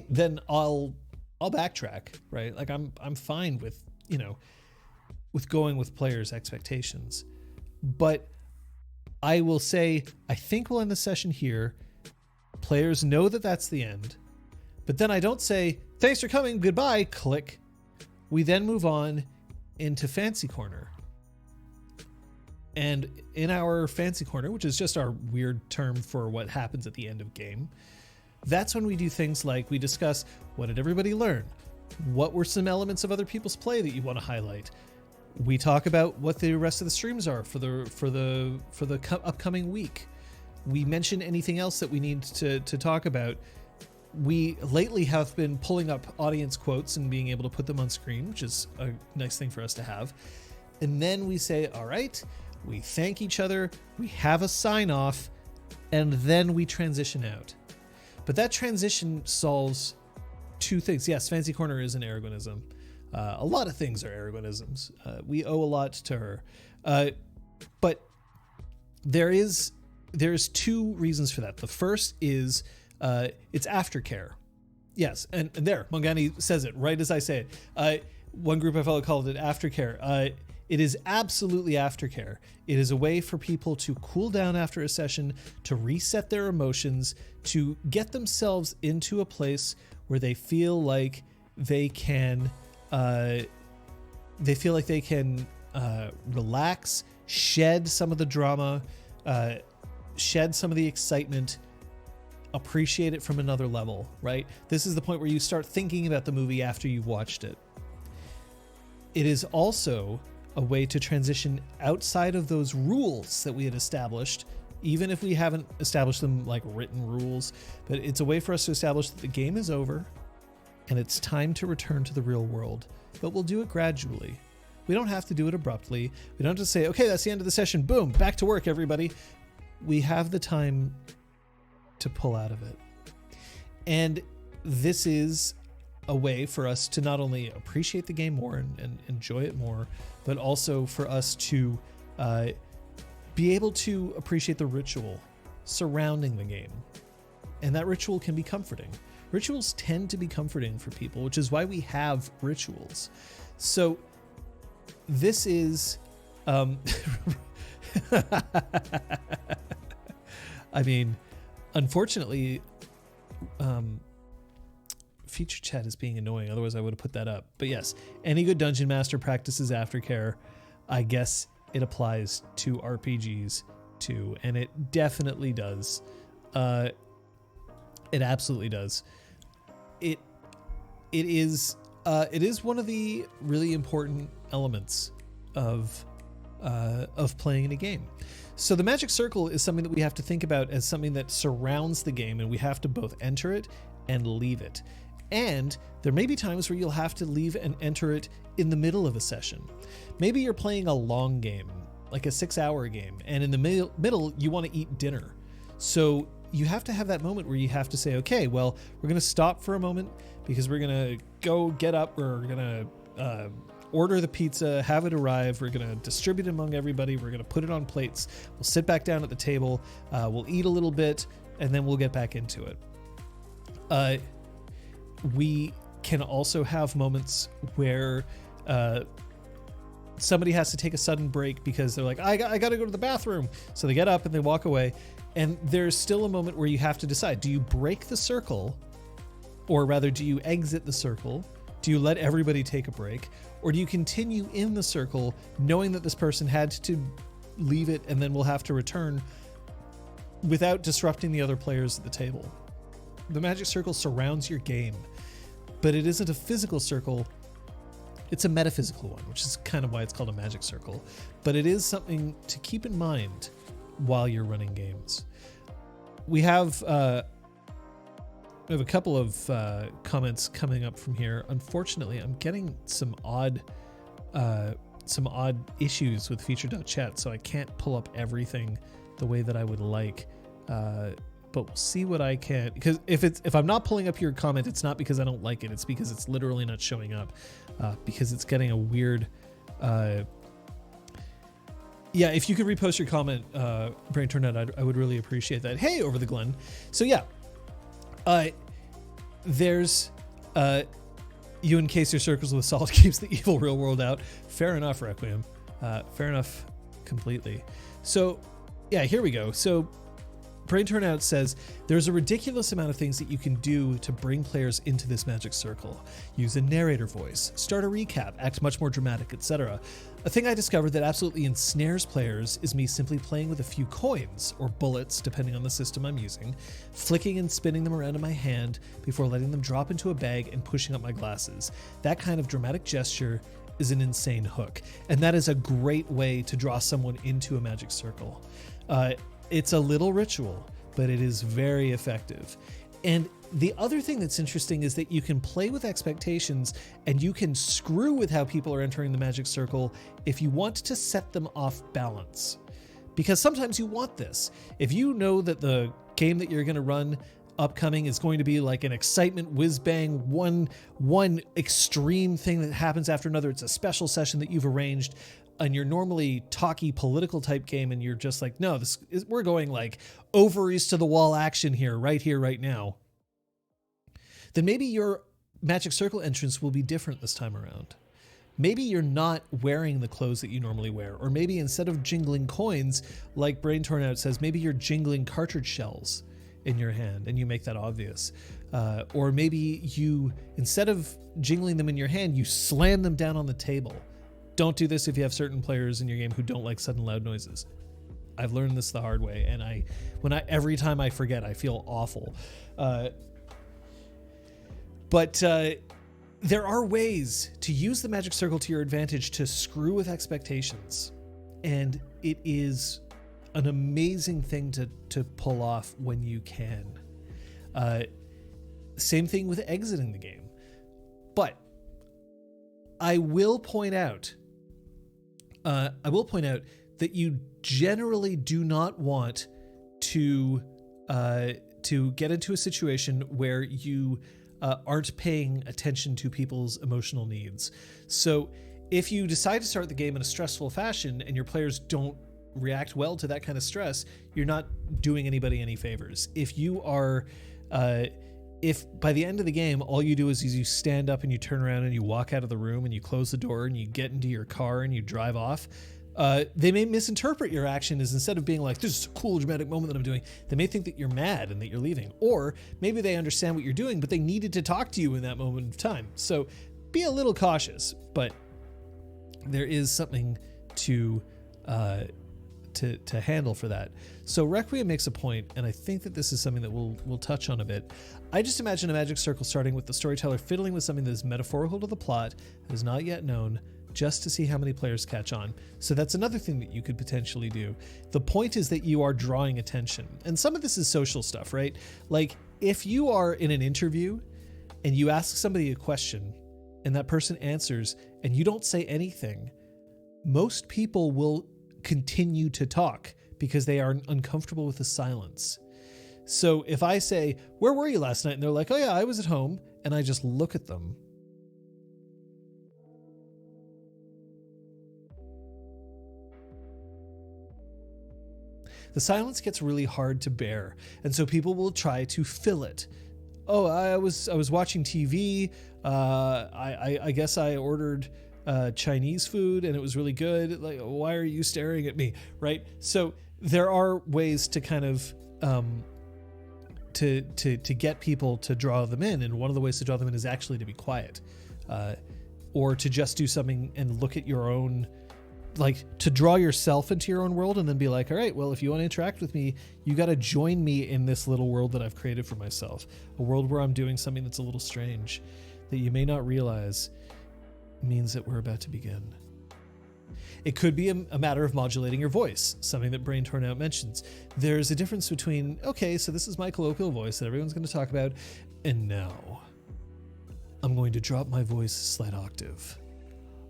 then I'll backtrack, right? Like I'm fine with going with players' expectations. But I will say, I think we'll end the session here. Players know that that's the end. But then I don't say, thanks for coming, goodbye, click. We then move on into Fancy Corner. And in our Fancy Corner, which is just our weird term for what happens at the end of game, that's when we do things like we discuss, what did everybody learn? What were some elements of other people's play that you want to highlight? We talk about what the rest of the streams are for the upcoming week. We mention anything else that we need to talk about. We lately have been pulling up audience quotes and being able to put them on screen, which is a nice thing for us to have. And then we say, all right, we thank each other, we have a sign off, and then we transition out. But that transition solves two things. Yes, Fancy Corner is an Aragonism. A lot of things are Aragonisms. We owe a lot to her. But there's two reasons for that. The first is it's aftercare. Yes, and there, Mongani says it right as I say it. One group I follow called it aftercare. It is absolutely aftercare. It is a way for people to cool down after a session, to reset their emotions, to get themselves into a place where they feel like they can relax, shed some of the drama, shed some of the excitement, appreciate it from another level, right? This is the point where you start thinking about the movie after you've watched it. It is also a way to transition outside of those rules that we had established, even if we haven't established them like written rules, but it's a way for us to establish that the game is over and it's time to return to the real world, but we'll do it gradually. We don't have to do it abruptly. We don't just say, okay, that's the end of the session. Boom, back to work, everybody. We have the time to pull out of it. And this is a way for us to not only appreciate the game more and enjoy it more, but also for us to be able to appreciate the ritual surrounding the game. And that ritual can be comforting. Rituals tend to be comforting for people, which is why we have rituals. So this is, I mean, unfortunately, feature chat is being annoying. Otherwise I would have put that up. But yes, any good dungeon master practices aftercare. I guess it applies to RPGs too. And it definitely does. It absolutely does. It is one of the really important elements of playing in a game. So the magic circle is something that we have to think about as something that surrounds the game, and we have to both enter it and leave it. And there may be times where you'll have to leave and enter it in the middle of a session. Maybe you're playing a long game, like a 6-hour game, and in the middle you want to eat dinner. So you have to have that moment where you have to say, okay, well, we're going to stop for a moment because we're going to go get up. We're going to order the pizza, have it arrive. We're going to distribute it among everybody. We're going to put it on plates. We'll sit back down at the table. We'll eat a little bit, and then we'll get back into it. We can also have moments where somebody has to take a sudden break because they're like, I got to go to the bathroom. So they get up and they walk away. And there's still a moment where you have to decide, do you break the circle, or rather, do you exit the circle? Do you let everybody take a break, or do you continue in the circle knowing that this person had to leave it and then will have to return without disrupting the other players at the table? The magic circle surrounds your game, but it isn't a physical circle. It's a metaphysical one, which is kind of why it's called a magic circle. But it is something to keep in mind while you're running games. We have a couple of comments coming up from here. Unfortunately, I'm getting some odd issues with feature.chat, so I can't pull up everything the way that I would like. But we'll see what I can, because if I'm not pulling up your comment, it's not because I don't like it. It's because it's literally not showing up, because it's getting a weird. Yeah, if you could repost your comment, Brain Turnout, I would really appreciate that. Hey, Over the Glen. So yeah, there's you encase your circles with salt keeps the evil real world out. Fair enough, Requiem. Fair enough, completely. So yeah, here we go. So Brain Turnout says, there's a ridiculous amount of things that you can do to bring players into this magic circle. Use a narrator voice, start a recap, act much more dramatic, etc. A thing I discovered that absolutely ensnares players is me simply playing with a few coins, or bullets depending on the system I'm using, flicking and spinning them around in my hand before letting them drop into a bag and pushing up my glasses. That kind of dramatic gesture is an insane hook, and that is a great way to draw someone into a magic circle. It's a little ritual, but it is very effective. And the other thing that's interesting is that you can play with expectations, and you can screw with how people are entering the magic circle if you want to set them off balance. Because sometimes you want this. If you know that the game that you're going to run upcoming is going to be like an excitement whiz-bang, one extreme thing that happens after another, it's a special session that you've arranged, and you're normally talky political type game, and you're just like, no, we're going like ovaries to the wall action here, right now. Then maybe your magic circle entrance will be different this time around. Maybe you're not wearing the clothes that you normally wear, or maybe instead of jingling coins, like Brain Turnout says, maybe you're jingling cartridge shells in your hand, and you make that obvious. Or maybe you, instead of jingling them in your hand, you slam them down on the table. Don't do this if you have certain players in your game who don't like sudden loud noises. I've learned this the hard way, and every time I forget, I feel awful. But there are ways to use the magic circle to your advantage to screw with expectations, and it is an amazing thing to pull off when you can. Same thing with exiting the game. But I will point out that you generally do not want to get into a situation where you aren't paying attention to people's emotional needs. So if you decide to start the game in a stressful fashion and your players don't react well to that kind of stress, you're not doing anybody any favors. If you are, if by the end of the game, all you do is you stand up and you turn around and you walk out of the room and you close the door and you get into your car and you drive off, they may misinterpret your action as, instead of being like, this is a cool dramatic moment that I'm doing, they may think that you're mad and that you're leaving. Or maybe they understand what you're doing, but they needed to talk to you in that moment of time. So be a little cautious, but there is something to handle for that. So Requiem makes a point, and I think that this is something that we'll touch on a bit. I just imagine a magic circle starting with the storyteller fiddling with something that is metaphorical to the plot, that is not yet known, just to see how many players catch on. So that's another thing that you could potentially do. The point is that you are drawing attention. And some of this is social stuff, right? Like if you are in an interview and you ask somebody a question and that person answers and you don't say anything, most people will continue to talk because they are uncomfortable with the silence. So if I say, where were you last night? And they're like, oh yeah, I was at home. And I just look at them, the silence gets really hard to bear. And so people will try to fill it. Oh, I was watching TV. I guess I ordered Chinese food and it was really good. Like, why are you staring at me? Right? So there are ways to kind of to get people to draw them in. And one of the ways to draw them in is actually to be quiet, or to just do something and look at your own, like to draw yourself into your own world and then be like, all right, well, if you want to interact with me, you got to join me in this little world that I've created for myself, a world where I'm doing something that's a little strange that you may not realize means that we're about to begin. It could be a matter of modulating your voice, something that Brain Torn Out mentions. There's a difference between, okay, so this is my colloquial voice that everyone's going to talk about, and now I'm going to drop my voice a slight octave.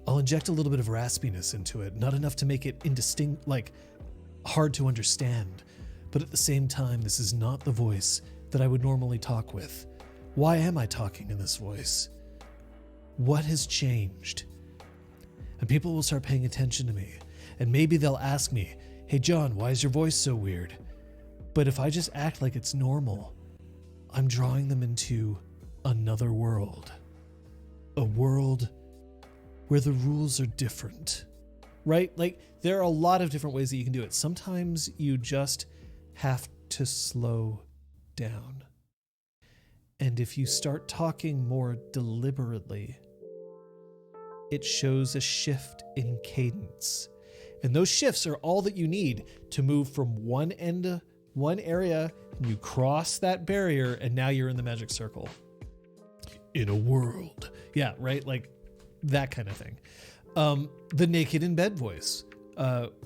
I'll inject a little bit of raspiness into it, not enough to make it indistinct, like hard to understand. But at the same time, this is not the voice that I would normally talk with. Why am I talking in this voice? What has changed? And people will start paying attention to me. And maybe they'll ask me, hey John, why is your voice so weird? But if I just act like it's normal, I'm drawing them into another world. A world where the rules are different, right? Like there are a lot of different ways that you can do it. Sometimes you just have to slow down. And if you start talking more deliberately, it shows a shift in cadence. And those shifts are all that you need to move from one end to one area, and you cross that barrier, and now you're in the magic circle. In a world. Yeah, right? Like that kind of thing. The naked in bed voice,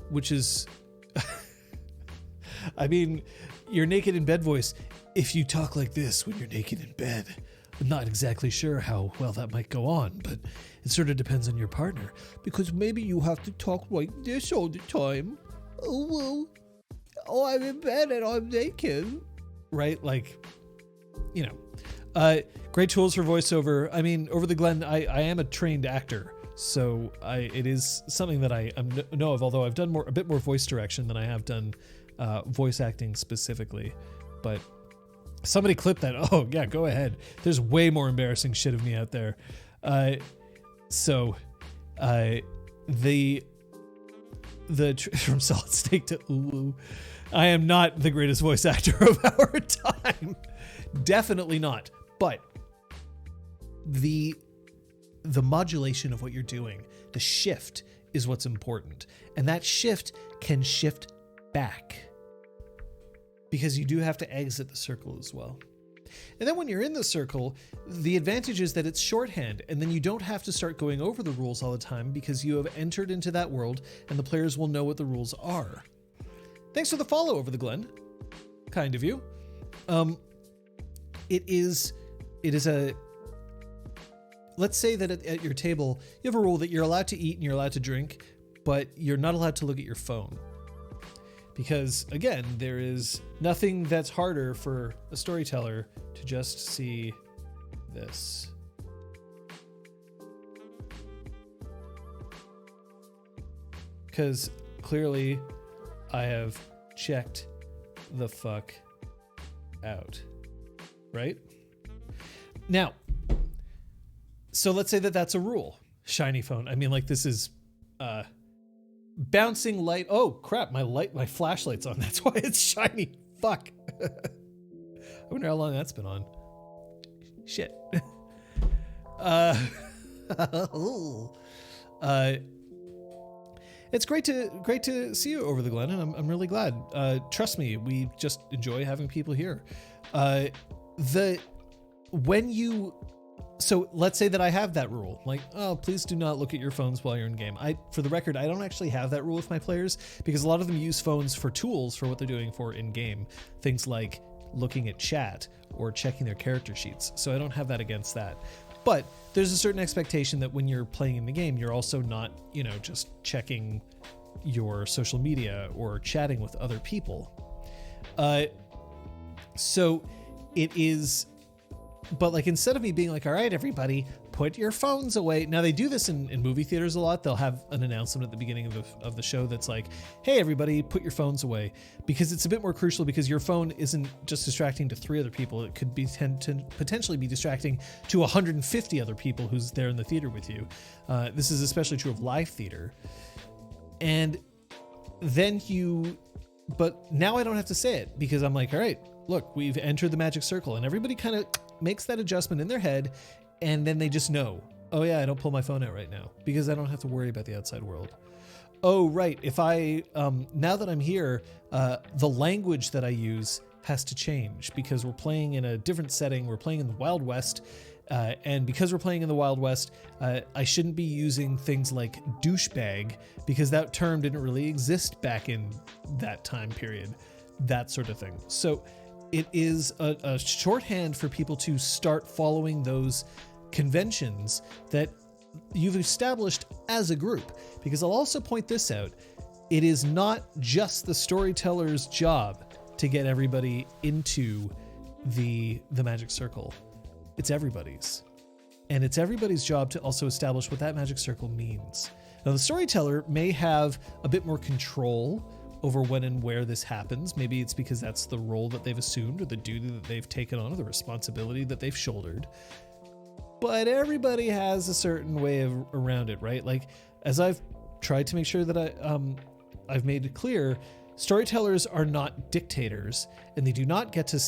which is, I mean, your naked in bed voice, if you talk like this when you're naked in bed, I'm not exactly sure how well that might go on, but it sort of depends on your partner, because maybe you have to talk like this all the time. Oh, well, I'm in bed and I'm naked. Right? Like, you know, great tools for voiceover. I mean, Over the Glen, I am a trained actor, so it is something that I know of, although I've done a bit more voice direction than I have done voice acting specifically. But somebody clip that. Oh yeah, go ahead. There's way more embarrassing shit of me out there. From Solid Snake to Ooh, I am not the greatest voice actor of our time. Definitely not. But the the modulation of what you're doing, the shift is what's important. And that shift can shift back because you do have to exit the circle as well. And then when you're in the circle, the advantage is that it's shorthand, and then you don't have to start going over the rules all the time because you have entered into that world and the players will know what the rules are. Thanks for the follow over the Glen. Kind of you. It is a, let's say that at your table, you have a rule that you're allowed to eat and you're allowed to drink, but you're not allowed to look at your phone. Because again, there is nothing that's harder for a storyteller to just see this. Because clearly I have checked the fuck out, right? Now, so let's say that that's a rule. Shiny phone. I mean, like, this is bouncing light. Oh crap, my flashlight's on. That's why it's shiny. Fuck. I wonder how long that's been on. Shit. It's great to see you over the Glen, and I'm really glad. Trust me, we just enjoy having people here. So let's say that I have that rule, like, oh, please do not look at your phones while you're in game. For the record, I don't actually have that rule with my players because a lot of them use phones for tools for what they're doing for in game. Things like looking at chat or checking their character sheets. So I don't have that against that. But there's a certain expectation that when you're playing in the game, you're also not, just checking your social media or chatting with other people. So it is, but like, instead of me being like, all right, everybody, put your phones away. Now they do this in movie theaters a lot. They'll have an announcement at the beginning of the show that's like, hey, everybody, put your phones away, because it's a bit more crucial, because your phone isn't just distracting to 3 other people. It could be potentially be distracting to 150 other people who's there in the theater with you. This is especially true of live theater. And then but now I don't have to say it because I'm like, all right, look, we've entered the magic circle, and everybody kind of makes that adjustment in their head. And then they just know, oh yeah, I don't pull my phone out right now because I don't have to worry about the outside world. Oh, right. If now that I'm here, the language that I use has to change because we're playing in a different setting. We're playing in the Wild West. And because we're playing in the Wild West, I shouldn't be using things like douchebag because that term didn't really exist back in that time period, that sort of thing. So it is a shorthand for people to start following those conventions that you've established as a group. Because I'll also point this out, it is not just the storyteller's job to get everybody into the magic circle. It's everybody's. And it's everybody's job to also establish what that magic circle means. Now, the storyteller may have a bit more control over when and where this happens. Maybe it's because that's the role that they've assumed, or the duty that they've taken on, or the responsibility that they've shouldered. But everybody has a certain way around it, right? Like, as I've tried to make sure that I've made it clear, storytellers are not dictators, and they do not get to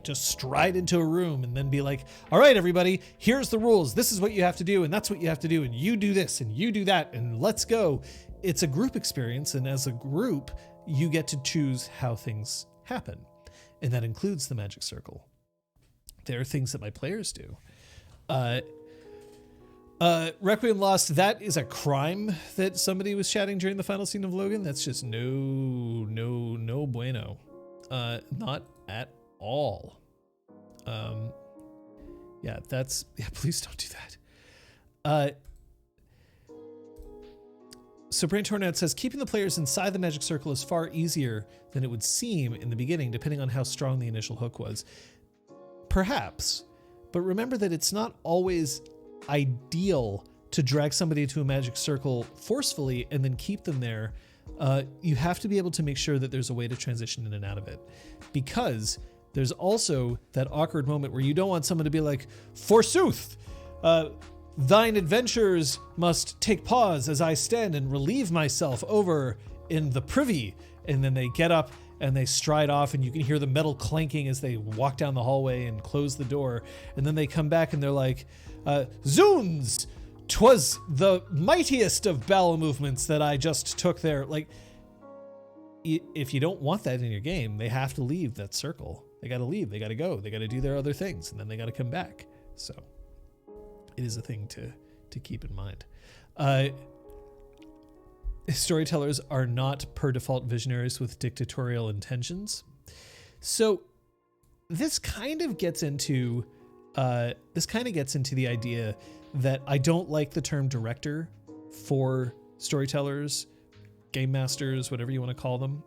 just stride into a room and then be like, all right, everybody, here's the rules. This is what you have to do, and that's what you have to do, and you do this, and you do that, and let's go. It's a group experience, and as a group, you get to choose how things happen, and that includes the magic circle. There are things that my players do. Requiem Lost, that is a crime that somebody was chatting during the final scene of Logan. That's just no bueno. Not at all. Please don't do that. So Brain Tornado says, keeping the players inside the magic circle is far easier than it would seem in the beginning, depending on how strong the initial hook was. Perhaps, but remember that it's not always ideal to drag somebody to a magic circle forcefully and then keep them there. You have to be able to make sure that there's a way to transition in and out of it, because there's also that awkward moment where you don't want someone to be like, forsooth, thine adventures must take pause as I stand and relieve myself over in the privy. And then they get up and they stride off, and you can hear the metal clanking as they walk down the hallway and close the door. And then they come back and they're like, zoons, 'twas the mightiest of bowel movements that I just took there. Like, if you don't want that in your game, they have to leave that circle. They got to leave. They got to go. They got to do their other things, and then they got to come back. So it is a thing to keep in mind. Storytellers are not per default visionaries with dictatorial intentions. So this kind of gets into the idea that I don't like the term director for storytellers, game masters, whatever you want to call them.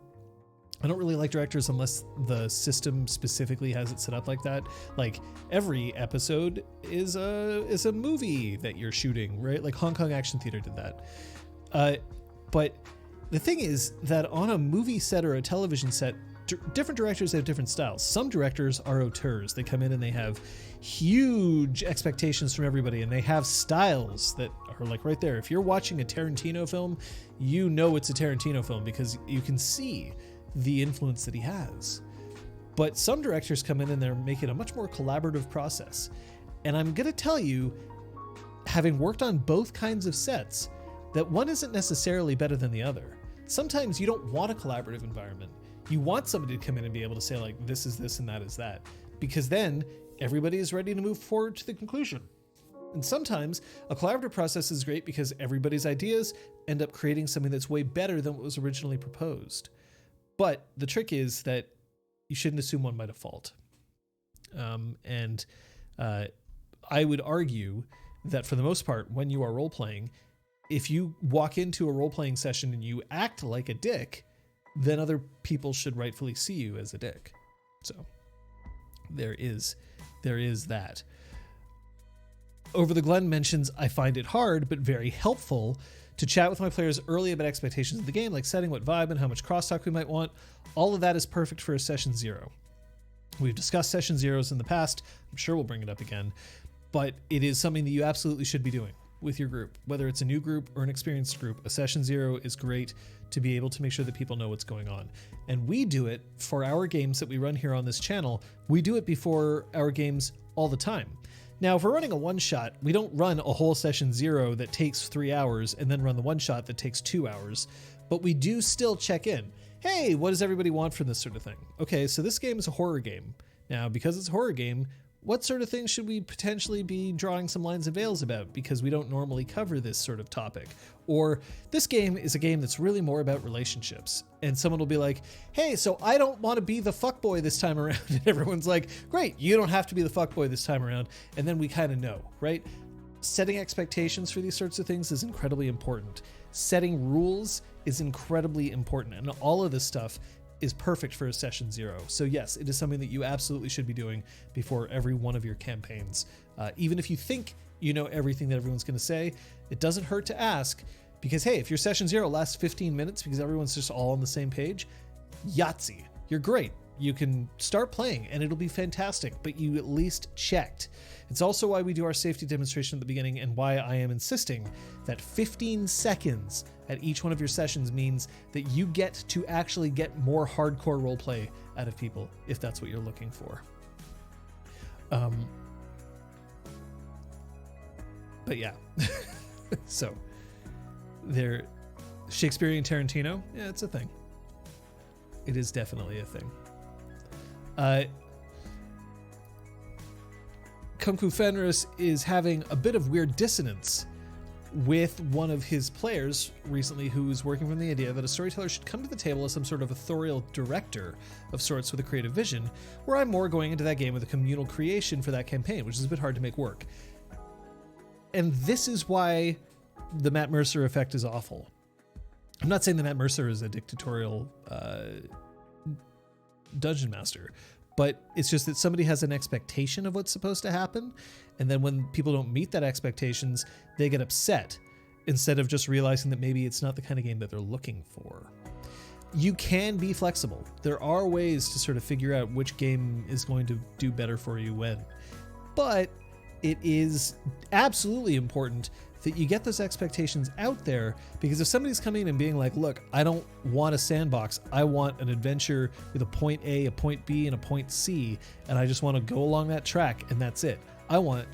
I don't really like directors unless the system specifically has it set up like that. Like, every episode is a movie that you're shooting, right? Like Hong Kong Action Theater did that. But the thing is that on a movie set or a television set, different directors have different styles. Some directors are auteurs. They come in and they have huge expectations from everybody, and they have styles that are like right there. If you're watching a Tarantino film, you know it's a Tarantino film because you can see the influence that he has. But some directors come in and they're making a much more collaborative process. And I'm going to tell you, having worked on both kinds of sets, that one isn't necessarily better than the other. Sometimes you don't want a collaborative environment. You want somebody to come in and be able to say, like, this is this and that is that, because then everybody is ready to move forward to the conclusion. And sometimes a collaborative process is great because everybody's ideas end up creating something that's way better than what was originally proposed. But the trick is that you shouldn't assume one by default. I would argue that for the most part, when you are role-playing, if you walk into a role-playing session and you act like a dick, then other people should rightfully see you as a dick. So there is that. Over the Glen mentions, I find it hard, but very helpful to chat with my players early about expectations of the game, like setting what vibe and how much crosstalk we might want. All of that is perfect for a session 0. We've discussed session 0s in the past. I'm sure we'll bring it up again, but it is something that you absolutely should be doing with your group, whether it's a new group or an experienced group. A session 0 is great to be able to make sure that people know what's going on. And we do it for our games that we run here on this channel. We do it before our games all the time. Now, if we're running a one-shot, we don't run a whole session 0 that takes 3 hours and then run the one-shot that takes 2 hours, but we do still check in. Hey, what does everybody want from this sort of thing? Okay, so this game is a horror game. Now, because it's a horror game, what sort of things should we potentially be drawing some lines and veils about, because we don't normally cover this sort of topic? Or this game is a game that's really more about relationships, and someone will be like, hey, so I don't want to be the fuckboy this time around. And everyone's like, great, you don't have to be the fuckboy this time around. And then we kind of know, right? Setting expectations for these sorts of things is incredibly important. Setting rules is incredibly important, and all of this stuff is perfect for a session 0. So yes, it is something that you absolutely should be doing before every one of your campaigns. Even if you think you know everything that everyone's going to say, it doesn't hurt to ask, because hey, if your session 0 lasts 15 minutes because everyone's just all on the same page, Yahtzee, you're great. You can start playing and it'll be fantastic, but you at least checked. It's also why we do our safety demonstration at the beginning, and why I am insisting that 15 seconds at each one of your sessions means that you get to actually get more hardcore roleplay out of people, if that's what you're looking for. But yeah, so there, Shakespearean Tarantino, yeah, it's a thing. It is definitely a thing. Kung Fu Fenris is having a bit of weird dissonance with one of his players recently, who's working from the idea that a storyteller should come to the table as some sort of authorial director of sorts with a creative vision, where I'm more going into that game with a communal creation for that campaign, which is a bit hard to make work. And this is why the Matt Mercer effect is awful. I'm not saying that Matt Mercer is a dictatorial dungeon master, but it's just that somebody has an expectation of what's supposed to happen, and then when people don't meet that expectations, they get upset instead of just realizing that maybe it's not the kind of game that they're looking for. You can be flexible. There are ways to sort of figure out which game is going to do better for you when, but it is absolutely important that you get those expectations out there, because if somebody's coming and being like, look, I don't want a sandbox, I want an adventure with a point A, a point B, and a point C, and I just want to go along that track and that's it. I want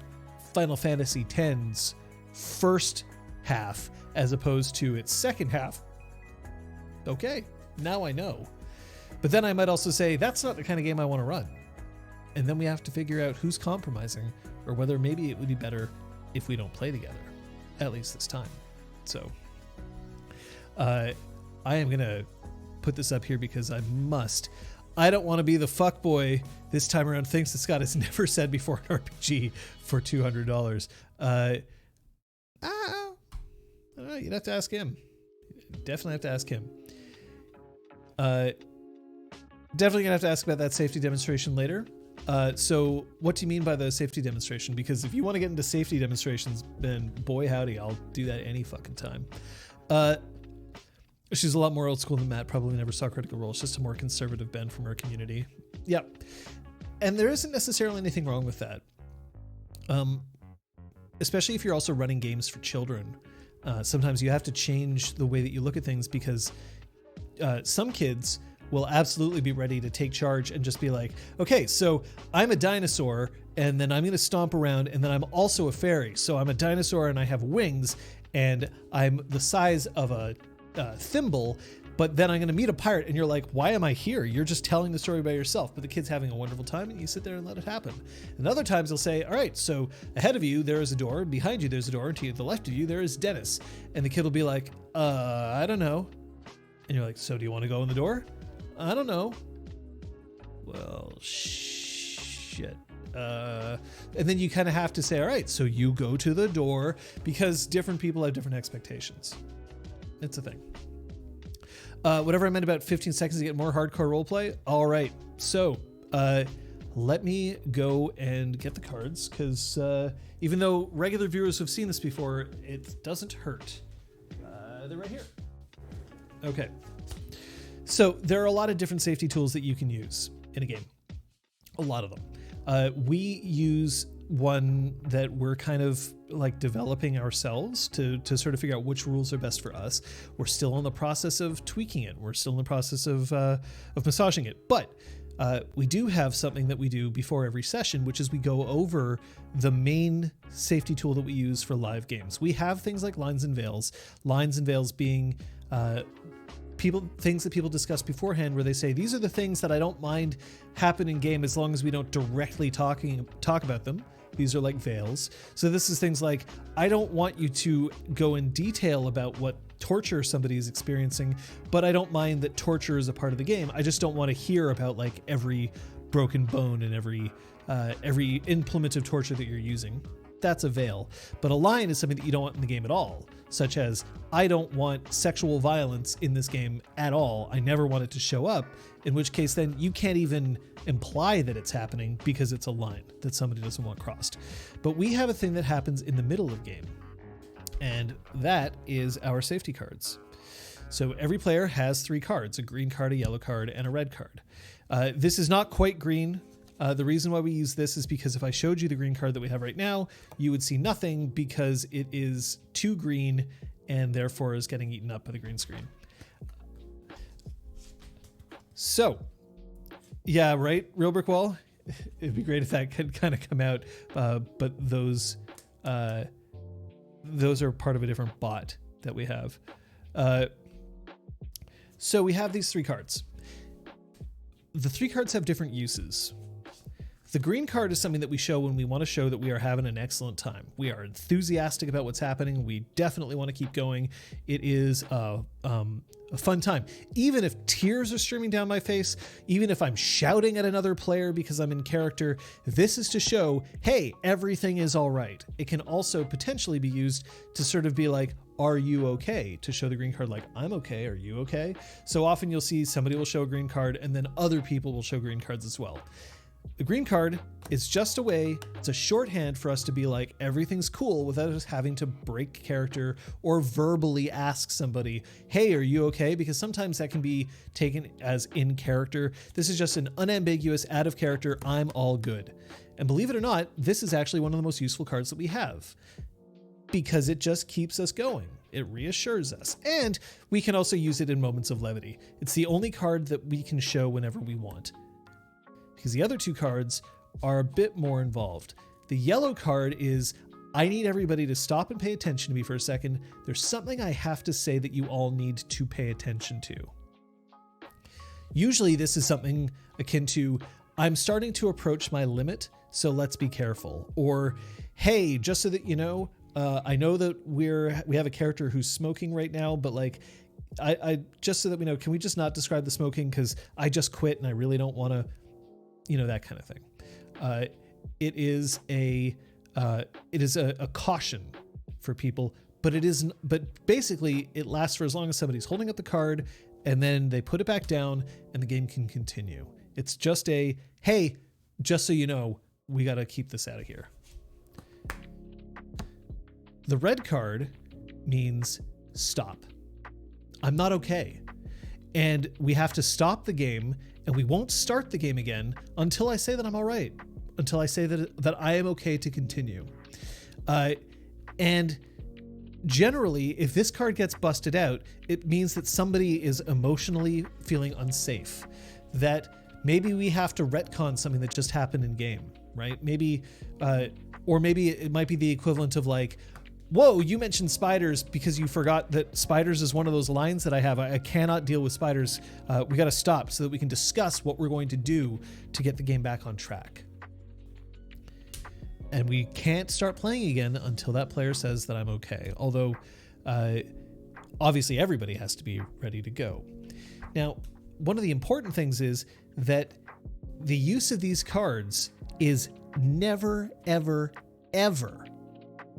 Final Fantasy X's first half as opposed to its second half, okay, now I know. But then I might also say, that's not the kind of game I want to run. And then we have to figure out who's compromising, or whether maybe it would be better if we don't play together, at least this time. So I am going to put this up here because I must. I don't want to be the fuckboy this time around, things that Scott has never said before in RPG for $200. I don't know, you'd have to ask him. Definitely have to ask him. Definitely gonna have to ask about that safety demonstration later. So what do you mean by the safety demonstration? Because if you want to get into safety demonstrations, then boy howdy, I'll do that any fucking time. She's a lot more old school than Matt, probably never saw Critical Role. It's just a more conservative Ben from our community. Yep. And there isn't necessarily anything wrong with that. Especially if you're also running games for children. Sometimes you have to change the way that you look at things, because some kids will absolutely be ready to take charge and just be like, okay, so I'm a dinosaur and then I'm going to stomp around, and then I'm also a fairy. So I'm a dinosaur and I have wings and I'm the size of a thimble, but then I'm going to meet a pirate. And you're like, why am I here? You're just telling the story by yourself, but the kid's having a wonderful time and you sit there and let it happen. And other times they'll say, all right, so ahead of you, there is a door, behind you, there's a door, and to the left of you, there is Dennis. And the kid will be like, I don't know. And you're like, so do you want to go in the door? I don't know. Well, shit. And then you kind of have to say, all right, so you go to the door, because different people have different expectations. It's a thing. Whatever I meant about 15 seconds to get more hardcore roleplay. All right. So let me go and get the cards, because even though regular viewers have seen this before, it doesn't hurt. They're right here. Okay. So there are a lot of different safety tools that you can use in a game. A lot of them. We use one that we're kind of like developing ourselves to sort of figure out which rules are best for us. We're still in the process of tweaking it. We're still in the process of massaging it. But we do have something that we do before every session, which is we go over the main safety tool that we use for live games. We have things like lines and veils. Lines and veils being things that people discuss beforehand, where they say, these are the things that I don't mind happen in game as long as we don't directly talk about them. These are like veils. So this is things like, I don't want you to go in detail about what torture somebody is experiencing, but I don't mind that torture is a part of the game. I just don't want to hear about like every broken bone and every implement of torture that you're using. That's a veil. But a line is something that you don't want in the game at all, such as, I don't want sexual violence in this game at all. I never want it to show up, in which case then you can't even imply that it's happening because it's a line that somebody doesn't want crossed. But we have a thing that happens in the middle of game, and that is our safety cards. So every player has 3 cards, a green card, a yellow card, and a red card. This is not quite green. The reason why we use this is because if I showed you the green card that we have right now, you would see nothing, because it is too green and therefore is getting eaten up by the green screen. So, yeah, right, Real Brick Wall? It'd be great if that could kind of come out, but those are part of a different bot that we have. So we have these 3 cards. The 3 cards have different uses. The green card is something that we show when we want to show that we are having an excellent time. We are enthusiastic about what's happening. We definitely want to keep going. It is a fun time. Even if tears are streaming down my face, even if I'm shouting at another player because I'm in character, this is to show, hey, everything is all right. It can also potentially be used to sort of be like, are you okay? To show the green card like, I'm okay, are you okay? So often you'll see somebody will show a green card and then other people will show green cards as well. The green card is just a way, it's a shorthand for us to be like, everything's cool, without us having to break character or verbally ask somebody, hey, are you okay? Because sometimes that can be taken as in character. This is just an unambiguous, out of character, I'm all good. And believe it or not, this is actually one of the most useful cards that we have, because it just keeps us going. It reassures us. And we can also use it in moments of levity. It's the only card that we can show whenever we want, because the other 2 cards are a bit more involved. The yellow card is, I need everybody to stop and pay attention to me for a second. There's something I have to say that you all need to pay attention to. Usually this is something akin to, I'm starting to approach my limit, so let's be careful. Or, hey, just so that you know, I know that we have a character who's smoking right now, but like, I just so that we know, can we just not describe the smoking? Because I just quit and I really don't want to, that kind of thing. It is a caution for people, but basically it lasts for as long as somebody's holding up the card and then they put it back down and the game can continue. It's just hey, just so you know, we got to keep this out of here. The red card means stop. I'm not okay. And we have to stop the game, and we won't start the game again until I say that I'm all right, until I say that I am okay to continue. And generally, if this card gets busted out, it means that somebody is emotionally feeling unsafe, that maybe we have to retcon something that just happened in game, right? Maybe, or maybe it might be the equivalent of like, whoa, you mentioned spiders because you forgot that spiders is one of those lines that I have. I cannot deal with spiders. We got to stop so that we can discuss what we're going to do to get the game back on track. And we can't start playing again until that player says that I'm okay. Although, obviously everybody has to be ready to go. Now, one of the important things is that the use of these cards is never, ever, ever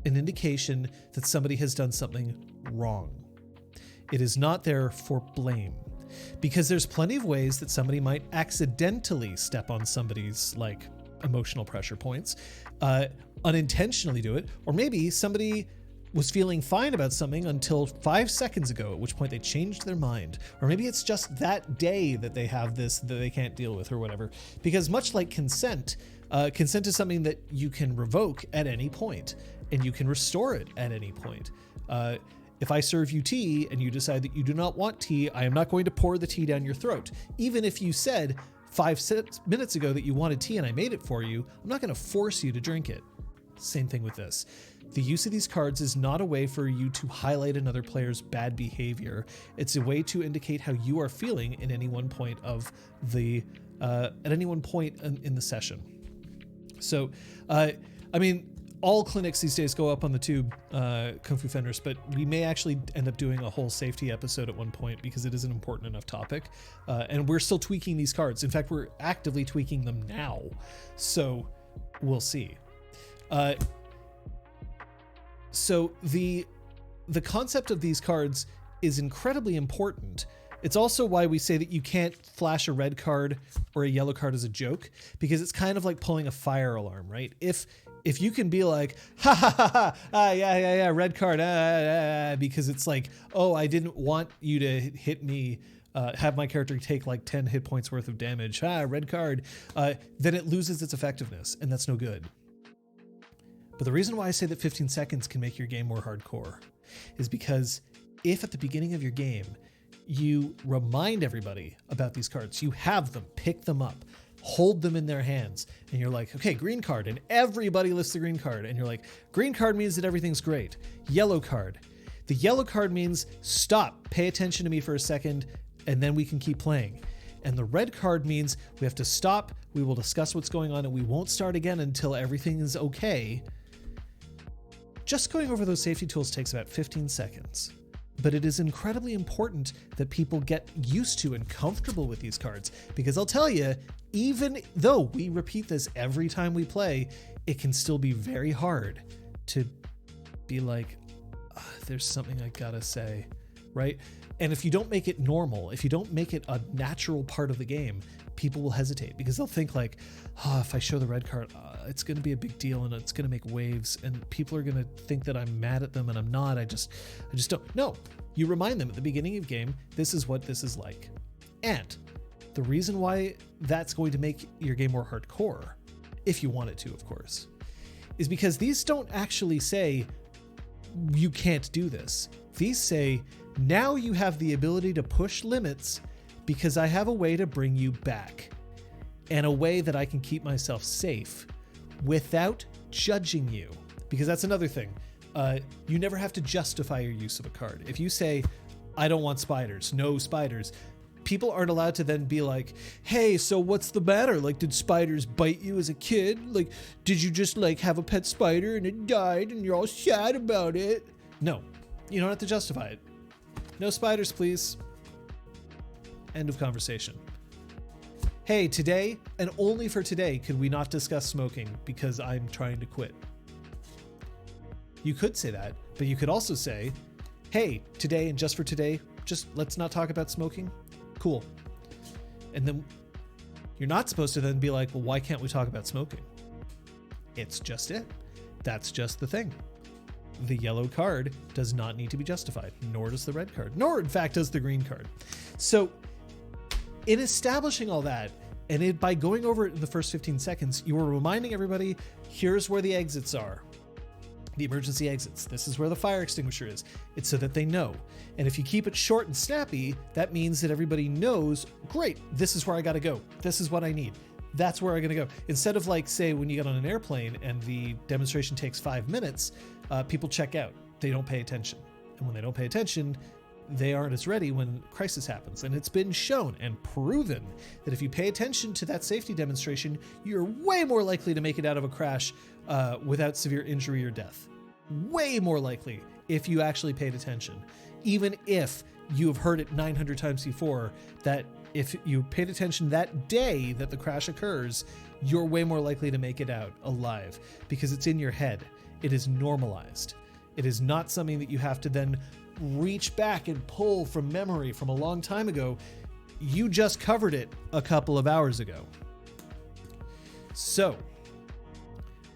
an indication that somebody has done something wrong. It is not there for blame, because there's plenty of ways that somebody might accidentally step on somebody's like emotional pressure points, unintentionally do it, or maybe somebody was feeling fine about something until 5 seconds ago, at which point they changed their mind. Or maybe it's just that day that they have this that they can't deal with or whatever. Because much like consent, consent is something that you can revoke at any point, and you can restore it at any point. If I serve you tea and you decide that you do not want tea, I am not going to pour the tea down your throat. Even if you said 5 minutes ago that you wanted tea and I made it for you, I'm not going to force you to drink it. Same thing with this. The use of these cards is not a way for you to highlight another player's bad behavior. It's a way to indicate how you are feeling at any one point of the in the session. So, I mean, all clinics these days go up on the tube, Kung Fu Fenders, but we may actually end up doing a whole safety episode at one point because it is an important enough topic. And we're still tweaking these cards. In fact, we're actively tweaking them now. So we'll see. So the concept of these cards is incredibly important. It's also why we say that you can't flash a red card or a yellow card as a joke, because it's kind of like pulling a fire alarm, right? If you can be like, ha ha ha ha, yeah, red card, because it's like, oh, I didn't want you to hit me, have my character take like 10 hit points worth of damage, red card, then it loses its effectiveness, and that's no good. But the reason why I say that 15 seconds can make your game more hardcore is because if at the beginning of your game, you remind everybody about these cards, you have them, pick them up, hold them in their hands, and you're like, okay, green card, and everybody lists the green card, and you're like, green card means that everything's great. Yellow card. The yellow card means stop, pay attention to me for a second, and then we can keep playing. And the red card means we have to stop, we will discuss what's going on, and we won't start again until everything is okay. Just going over those safety tools takes about 15 seconds. But it is incredibly important that people get used to and comfortable with these cards, because I'll tell you, even though we repeat this every time we play, it can still be very hard to be like, there's something I gotta say, right? And if you don't make it normal, if you don't make it a natural part of the game, people will hesitate because they'll think like, if I show the red card, it's going to be a big deal and it's going to make waves and people are going to think that I'm mad at them and I'm not. I just don't. No, you remind them at the beginning of game, this is what this is like. And the reason why that's going to make your game more hardcore, if you want it to, of course, is because these don't actually say you can't do this. These say, now you have the ability to push limits because I have a way to bring you back and a way that I can keep myself safe without judging you. because that's another thing. You never have to justify your use of a card. If you say, I don't want spiders, no spiders, people aren't allowed to then be like, hey, so what's the matter? Like, did spiders bite you as a kid? Like, did you just like have a pet spider and it died and you're all sad about it? No, you don't have to justify it. No spiders, please. End of conversation. Hey, today, and only for today, could we not discuss smoking because I'm trying to quit? You could say that, but you could also say, hey, today and just for today, just let's not talk about smoking. Cool. And then you're not supposed to then be like, well, why can't we talk about smoking? It's just it. That's just the thing. The yellow card does not need to be justified, nor does the red card, nor in fact does the green card. So in establishing all that, and by going over it in the first 15 seconds, you are reminding everybody, here's where the exits are. The emergency exits. This is where the fire extinguisher is. It's so that they know. And if you keep it short and snappy, that means that everybody knows, great, this is where I gotta go. This is what I need. That's where I'm gonna go. Instead of like, say, when you get on an airplane and the demonstration takes 5 minutes, people check out. They don't pay attention. And when they don't pay attention, they aren't as ready when crisis happens. And it's been shown and proven that if you pay attention to that safety demonstration, you're way more likely to make it out of a crash without severe injury or death. Way more likely if you actually paid attention. Even if you have heard it 900 times before, that if you paid attention that day that the crash occurs, you're way more likely to make it out alive because it's in your head. It is normalized. It is not something that you have to then reach back and pull from memory from a long time ago. You just covered it a couple of hours ago. So,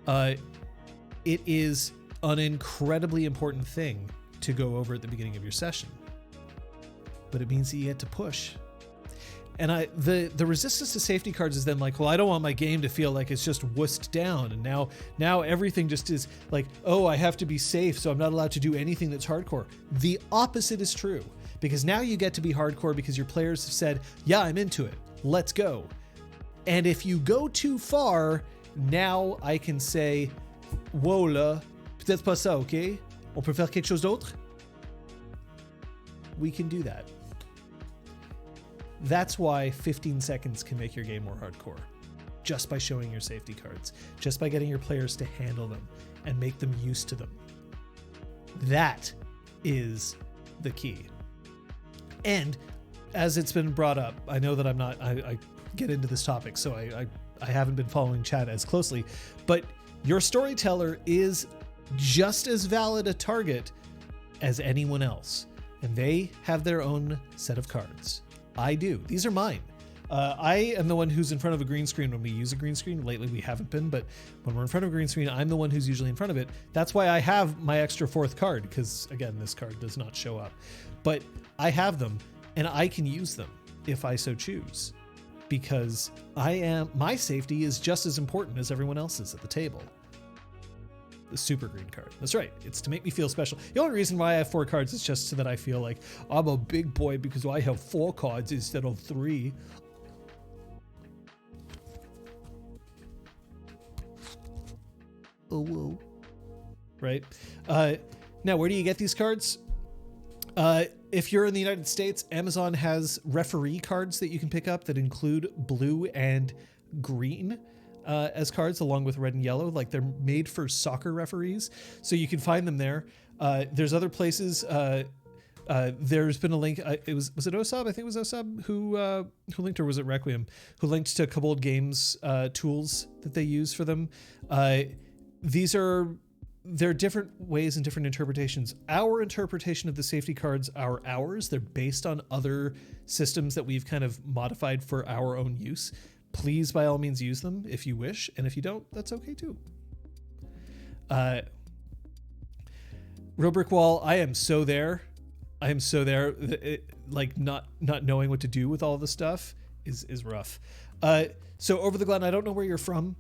it is an incredibly important thing to go over at the beginning of your session. But it means that you get to push. And the resistance to safety cards is then like, well, I don't want my game to feel like it's just wussed down. And now everything just is like, oh, I have to be safe, so I'm not allowed to do anything that's hardcore. The opposite is true, because now you get to be hardcore because your players have said, yeah, I'm into it. Let's go. And if you go too far, now I can say, wow là, peut-être pas ça, ok? On peut faire quelque chose d'autre? We can do that. That's why 15 seconds can make your game more hardcore. Just by showing your safety cards. Just by getting your players to handle them and make them used to them. That is the key. And as it's been brought up, I know that I get into this topic, so I haven't been following chat as closely, but your storyteller is just as valid a target as anyone else. And they have their own set of cards. I do. These are mine. I am the one who's in front of a green screen when we use a green screen. Lately we haven't been, but when we're in front of a green screen, I'm the one who's usually in front of it. That's why I have my extra fourth card, because again, this card does not show up. But I have them and I can use them if I so choose, because my safety is just as important as everyone else's at the table. The super green card. That's right. It's to make me feel special. The only reason why I have 4 cards is just so that I feel like I'm a big boy because I have 4 cards instead of 3. Oh, whoa. Right? Now, where do you get these cards? If you're in the United States, Amazon has referee cards that you can pick up that include blue and green as cards, along with red and yellow. Like, they're made for soccer referees, so you can find them there. There's other places. There's been a link. Was it Osab? I think it was Osab who linked, or was it Requiem who linked to Kobold Games tools that they use for them. There are different ways and different interpretations. Our interpretation of the safety cards are ours. They're based on other systems that we've kind of modified for our own use. Please, by all means, use them if you wish. And if you don't, that's okay too. Real Brick Wall, I am so there. Like not knowing what to do with all the stuff is rough. So Over the Glen, I don't know where you're from.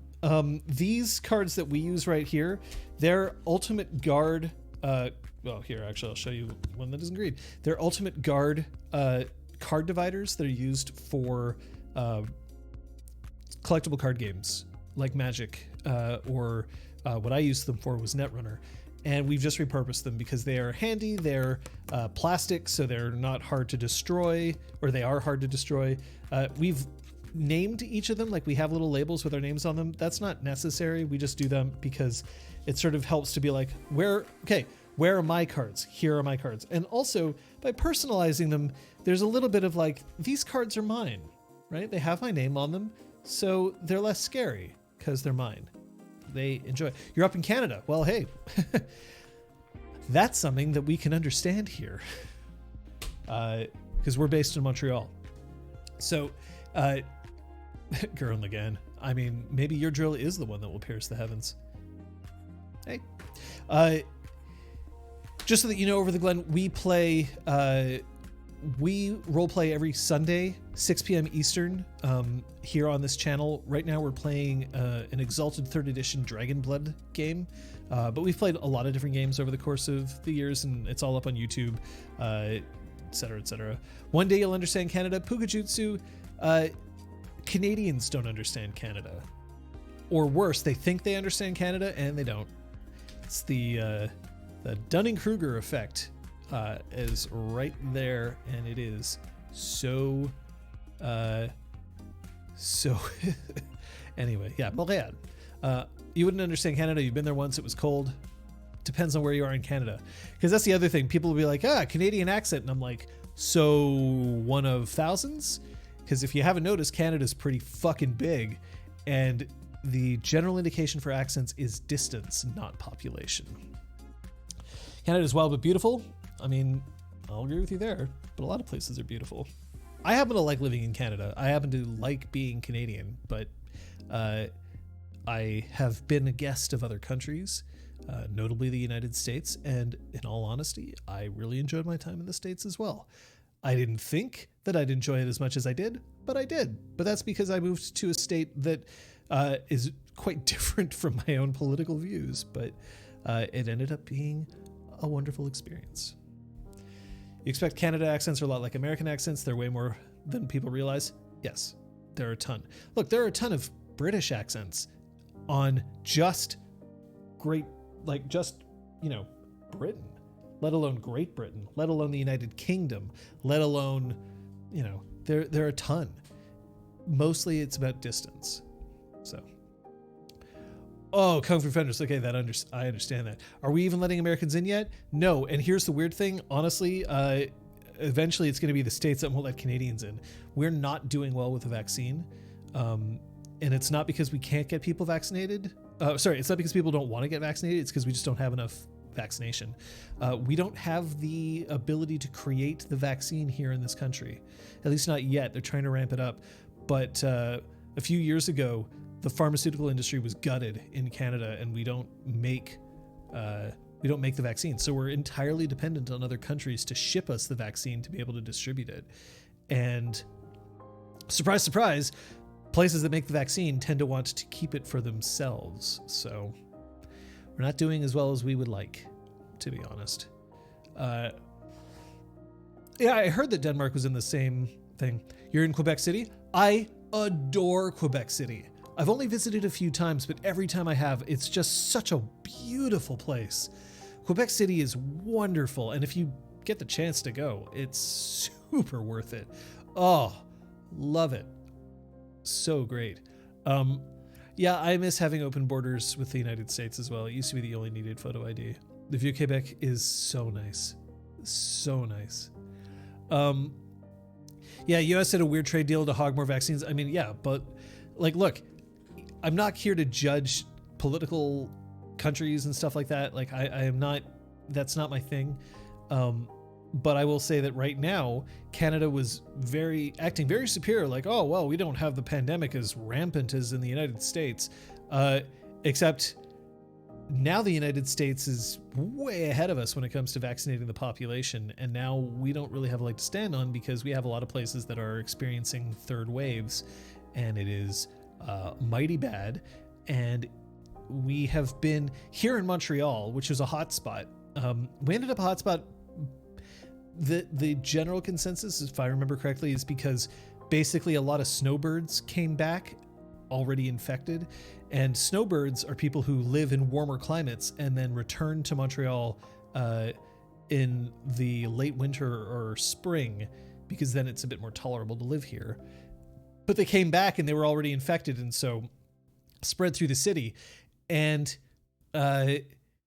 These cards that we use right here, they're Ultimate Guard. Well, here, actually, I'll show you one that isn't green. They're Ultimate Guard card dividers that are used for collectible card games like Magic or What I used them for was Netrunner. And we've just repurposed them because they are handy. They're plastic, so they're not hard to destroy, or they are hard to destroy. We've named each of them, like we have little labels with our names on them. That's not necessary. We just do them because it sort of helps to be like, where are my cards? Here are my cards. And also, by personalizing them, there's a little bit of like, these cards are mine, right? They have my name on them, so they're less scary because they're mine. They enjoy. You're up in Canada. Well, hey, that's something that we can understand here because we're based in Montreal. So, Gurren Lagann, I mean, maybe your drill is the one that will pierce the heavens. Hey, just so that you know, Over the Glen, we role play every Sunday, 6 p.m. Eastern, here on this channel. Right now we're playing an Exalted 3rd Edition Dragonblood game, but we've played a lot of different games over the course of the years, and it's all up on YouTube, etc., etc. One day you'll understand Canada. Pukajutsu, Canadians don't understand Canada. Or worse, they think they understand Canada, and they don't. It's the Dunning-Kruger effect. Is right there, and it is so anyway, yeah, Montreal. You wouldn't understand Canada. You've been there once. It was cold. Depends on where you are in Canada, because that's the other thing. People will be like, Canadian accent, and I'm like, so one of thousands? Because if you haven't noticed, Canada's pretty fucking big, and the general indication for accents is distance, not population. Canada's wild but beautiful. I mean, I'll agree with you there, but a lot of places are beautiful. I happen to like living in Canada. I happen to like being Canadian, but I have been a guest of other countries, notably the United States, and in all honesty, I really enjoyed my time in the States as well. I didn't think that I'd enjoy it as much as I did, but I did. But that's because I moved to a state that is quite different from my own political views, but it ended up being a wonderful experience. You expect Canada accents are a lot like American accents. They're way more than people realize. Yes, there are a ton. Look, there are a ton of British accents on just Britain, let alone Great Britain, let alone the United Kingdom, let alone, there are a ton. Mostly it's about distance. So. Oh, Kung Fu Fenders. Okay, I understand that. Are we even letting Americans in yet? No. And here's the weird thing. Honestly, eventually it's going to be the states that won't let Canadians in. We're not doing well with the vaccine. And it's not because we can't get people vaccinated. It's not because people don't want to get vaccinated. It's because we just don't have enough vaccination. We don't have the ability to create the vaccine here in this country. At least not yet. They're trying to ramp it up. But a few years ago, the pharmaceutical industry was gutted in Canada, and we don't make the vaccine. So we're entirely dependent on other countries to ship us the vaccine to be able to distribute it. And surprise, surprise, places that make the vaccine tend to want to keep it for themselves. So we're not doing as well as we would like, to be honest. Yeah, I heard that Denmark was in the same thing. You're in Quebec City? I adore Quebec City. I've only visited a few times, but every time I have, it's just such a beautiful place. Quebec City is wonderful, and if you get the chance to go, it's super worth it. Oh, love it. So great. Yeah, I miss having open borders with the United States as well. It used to be the only needed photo ID. The Vieux Quebec is so nice. So nice. Yeah, US had a weird trade deal to hog more vaccines. I mean, yeah, but look, I'm not here to judge political countries and stuff like that. I am not, that's not my thing. But I will say that right now, Canada was acting very superior. Oh, well, we don't have the pandemic as rampant as in the United States. Except now the United States is way ahead of us when it comes to vaccinating the population. And now we don't really have a leg to stand on because we have a lot of places that are experiencing third waves, and it is mighty bad. And we have been here in Montreal, which is a hotspot. We ended up a hotspot. The general consensus, if I remember correctly, is because basically a lot of snowbirds came back already infected, And snowbirds are people who live in warmer climates and then return to Montreal in the late winter or spring, because then it's a bit more tolerable to live here. But they came back and they were already infected, and so spread through the city. And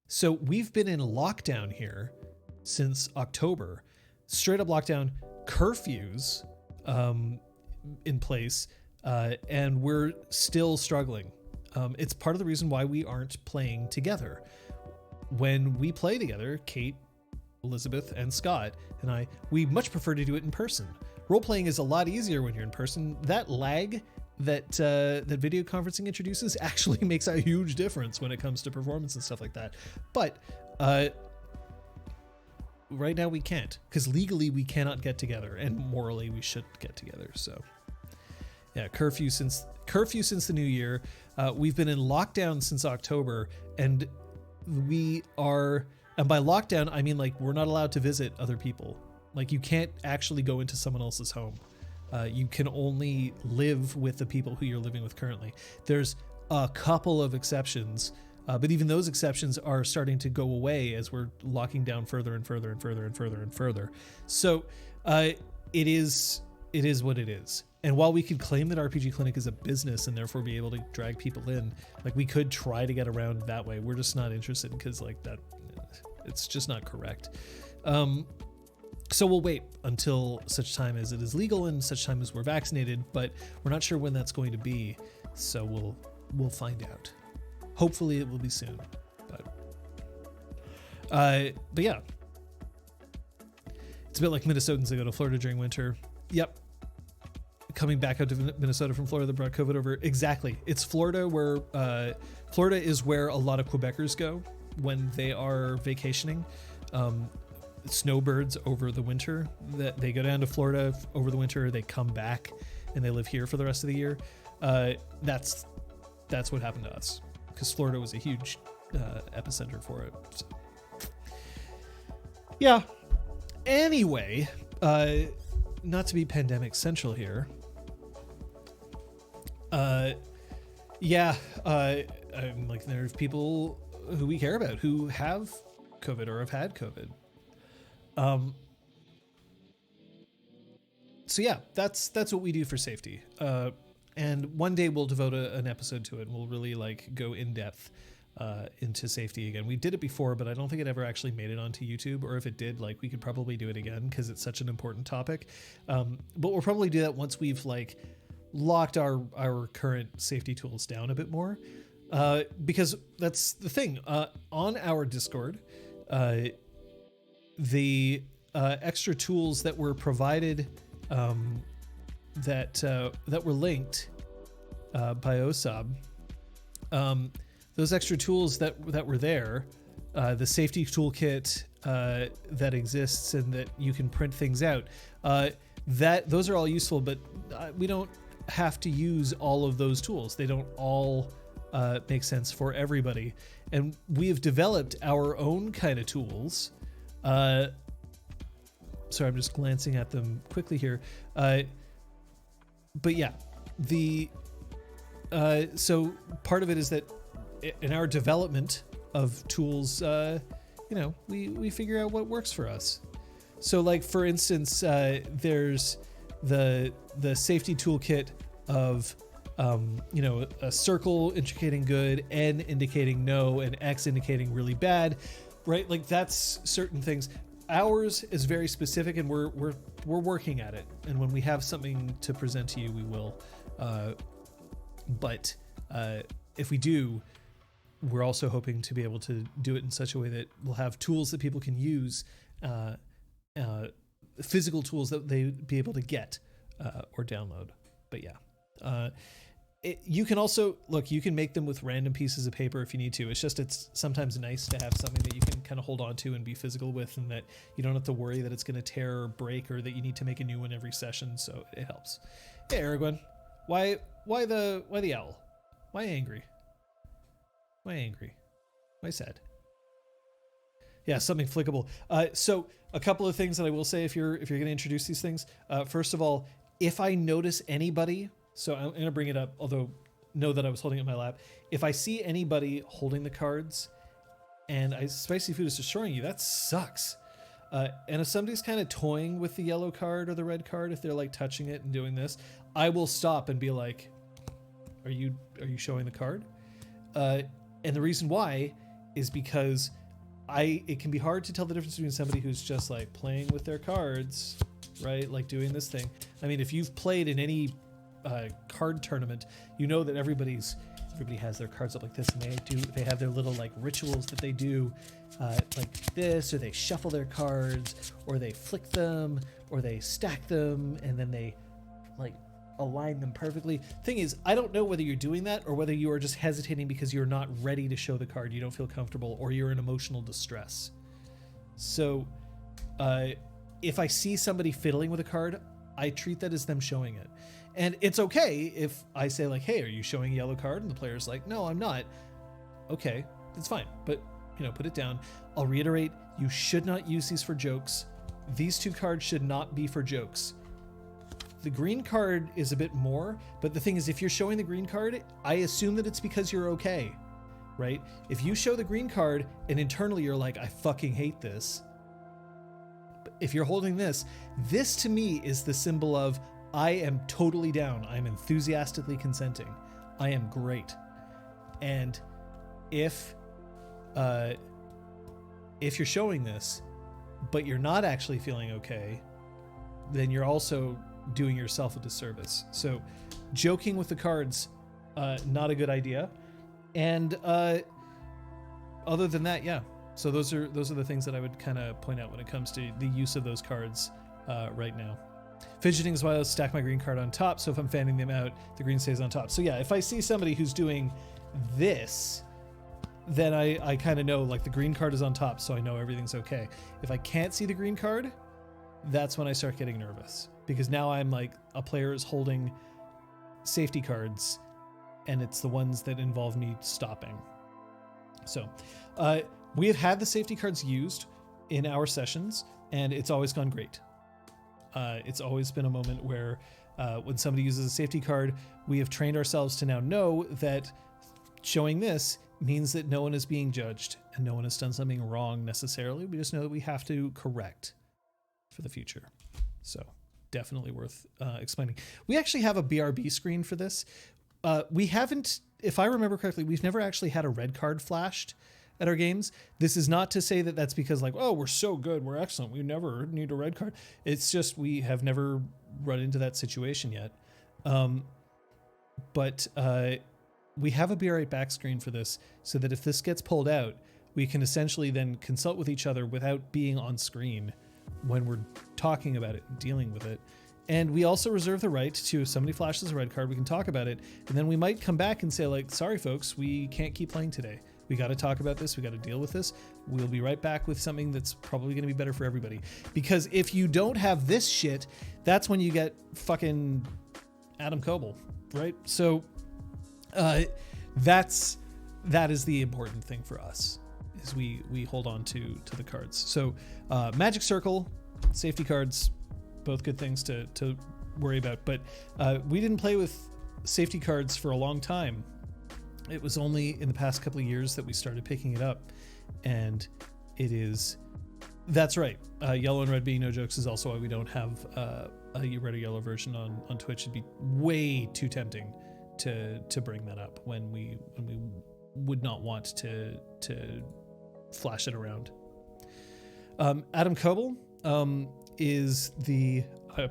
so we've been in lockdown here since October, straight up lockdown, curfews in place, and we're still struggling. It's part of the reason why we aren't playing together. When we play together, Kate, Elizabeth, and Scott and we much prefer to do it in person. Role-playing is a lot easier when you're in person. That lag that video conferencing introduces actually makes a huge difference when it comes to performance and stuff like that. But right now we can't, because legally we cannot get together, and morally we should get together. So yeah, curfew since the new year. We've been in lockdown since October, and by lockdown I mean like we're not allowed to visit other people. Like you can't actually go into someone else's home. You can only live with the people who you're living with currently. There's a couple of exceptions, but even those exceptions are starting to go away as we're locking down further and further and further and further and further. So it is what it is. And while we could claim that RPG Clinic is a business and therefore be able to drag people in, like we could try to get around that way. We're just not interested, because like that, it's just not correct. So we'll wait until such time as it is legal and such time as we're vaccinated, but we're not sure when that's going to be. So we'll find out. Hopefully it will be soon, but yeah, it's a bit like Minnesotans that go to Florida during winter. Yep. Coming back out to Minnesota from Florida that brought COVID over. Exactly. It's Florida Florida is where a lot of Quebecers go when they are vacationing. Snowbirds over the winter, that they go down to Florida over the winter, they come back and they live here for the rest of the year. That's what happened to us, because Florida was a huge epicenter for it. So. Yeah. Anyway, not to be pandemic central here. I'm like, there's people who we care about who have COVID or have had COVID. So yeah, that's what we do for safety. And one day we'll devote an episode to it, and we'll really like go in depth into safety again. We did it before, but I don't think it ever actually made it onto YouTube, or if it did, like we could probably do it again because it's such an important topic. But we'll probably do that once we've like locked our current safety tools down a bit more, because that's the thing. On our Discord, the extra tools that were provided, that were linked by OSAB, those extra tools that were there, the safety toolkit that exists and that you can print things out, those are all useful, but we don't have to use all of those tools. They don't all make sense for everybody, and we have developed our own kind of tools. Sorry, I'm just glancing at them quickly here. But yeah, so part of it is that in our development of tools, we figure out what works for us. So like, for instance, there's the safety toolkit of, a circle indicating good, N indicating no, and X indicating really bad, right? Like that's certain things. Ours is very specific, and we're working at it. And when we have something to present to you, we will. But if we do, we're also hoping to be able to do it in such a way that we'll have tools that people can use, physical tools that they be able to get or download. But yeah. You can also you can make them with random pieces of paper if you need to. It's sometimes nice to have something that you can kind of hold on to and be physical with, and that you don't have to worry that it's going to tear or break, or that you need to make a new one every session. So it helps. Hey, Aragorn, why the owl? Why angry? Why sad? Yeah, something flickable. So a couple of things that I will say if you're going to introduce these things. First of all, if I notice anybody. So I'm going to bring it up, although know that I was holding it in my lap. If I see anybody holding the cards and spicy food is destroying you, that sucks. And if somebody's kind of toying with the yellow card or the red card, if they're like touching it and doing this, I will stop and be like, are you showing the card? And the reason why is because it can be hard to tell the difference between somebody who's just like playing with their cards, right? Like doing this thing. I mean, if you've played in any card tournament, you know that everybody has their cards up like this, and they have their little like rituals that they do, like this, or they shuffle their cards, or they flick them, or they stack them, and then they like align them perfectly. Thing is, I don't know whether you're doing that or whether you are just hesitating because you're not ready to show the card, you don't feel comfortable, or you're in emotional distress. So if I see somebody fiddling with a card, I treat that as them showing it. And it's okay if I say like, hey, are you showing a yellow card? And the player's like, no, I'm not. Okay, that's fine. But, put it down. I'll reiterate, you should not use these for jokes. These two cards should not be for jokes. The green card is a bit more, but the thing is, if you're showing the green card, I assume that it's because you're okay, right? If you show the green card and internally you're like, I fucking hate this. If you're holding this to me is the symbol of, I am totally down. I'm enthusiastically consenting. I am great. And if you're showing this, but you're not actually feeling okay, then you're also doing yourself a disservice. So joking with the cards, not a good idea. And other than that, yeah. So those are the things that I would kind of point out when it comes to the use of those cards right now. Fidgeting is why I stack my green card on top, so if I'm fanning them out, the green stays on top. So yeah, if I see somebody who's doing this, then I kind of know like the green card is on top, so I know everything's okay. If I can't see the green card, that's when I start getting nervous, because now I'm like, a player is holding safety cards, and it's the ones that involve me stopping. So we have had the safety cards used in our sessions, and it's always gone great. It's always been a moment where when somebody uses a safety card, we have trained ourselves to now know that showing this means that no one is being judged and no one has done something wrong necessarily. We just know that we have to correct for the future. So definitely worth explaining. We actually have a BRB screen for this. We haven't, if I remember correctly, we've never actually had a red card flashed at our games. This is not to say that that's because like, oh, we're so good, we're excellent, we never need a red card. It's just we have never run into that situation yet. But we have a Be Alright back screen for this, so that if this gets pulled out, we can essentially then consult with each other without being on screen when we're talking about it and dealing with it. And we also reserve the right to, if somebody flashes a red card, we can talk about it, and then we might come back and say like, sorry folks, we can't keep playing today. We got to talk about this. We got to deal with this. We'll be right back with something that's probably going to be better for everybody. Because if you don't have this shit, that's when you get fucking Adam Coble, right? So that is the important thing for us, is we hold on to the cards. So Magic Circle, safety cards, both good things to worry about. But we didn't play with safety cards for a long time. It was only in the past couple of years that we started picking it up, and that's right. Yellow and red being no jokes is also why we don't have a red or yellow version on Twitch. It'd be way too tempting to bring that up when we would not want to flash it around. Adam Coble is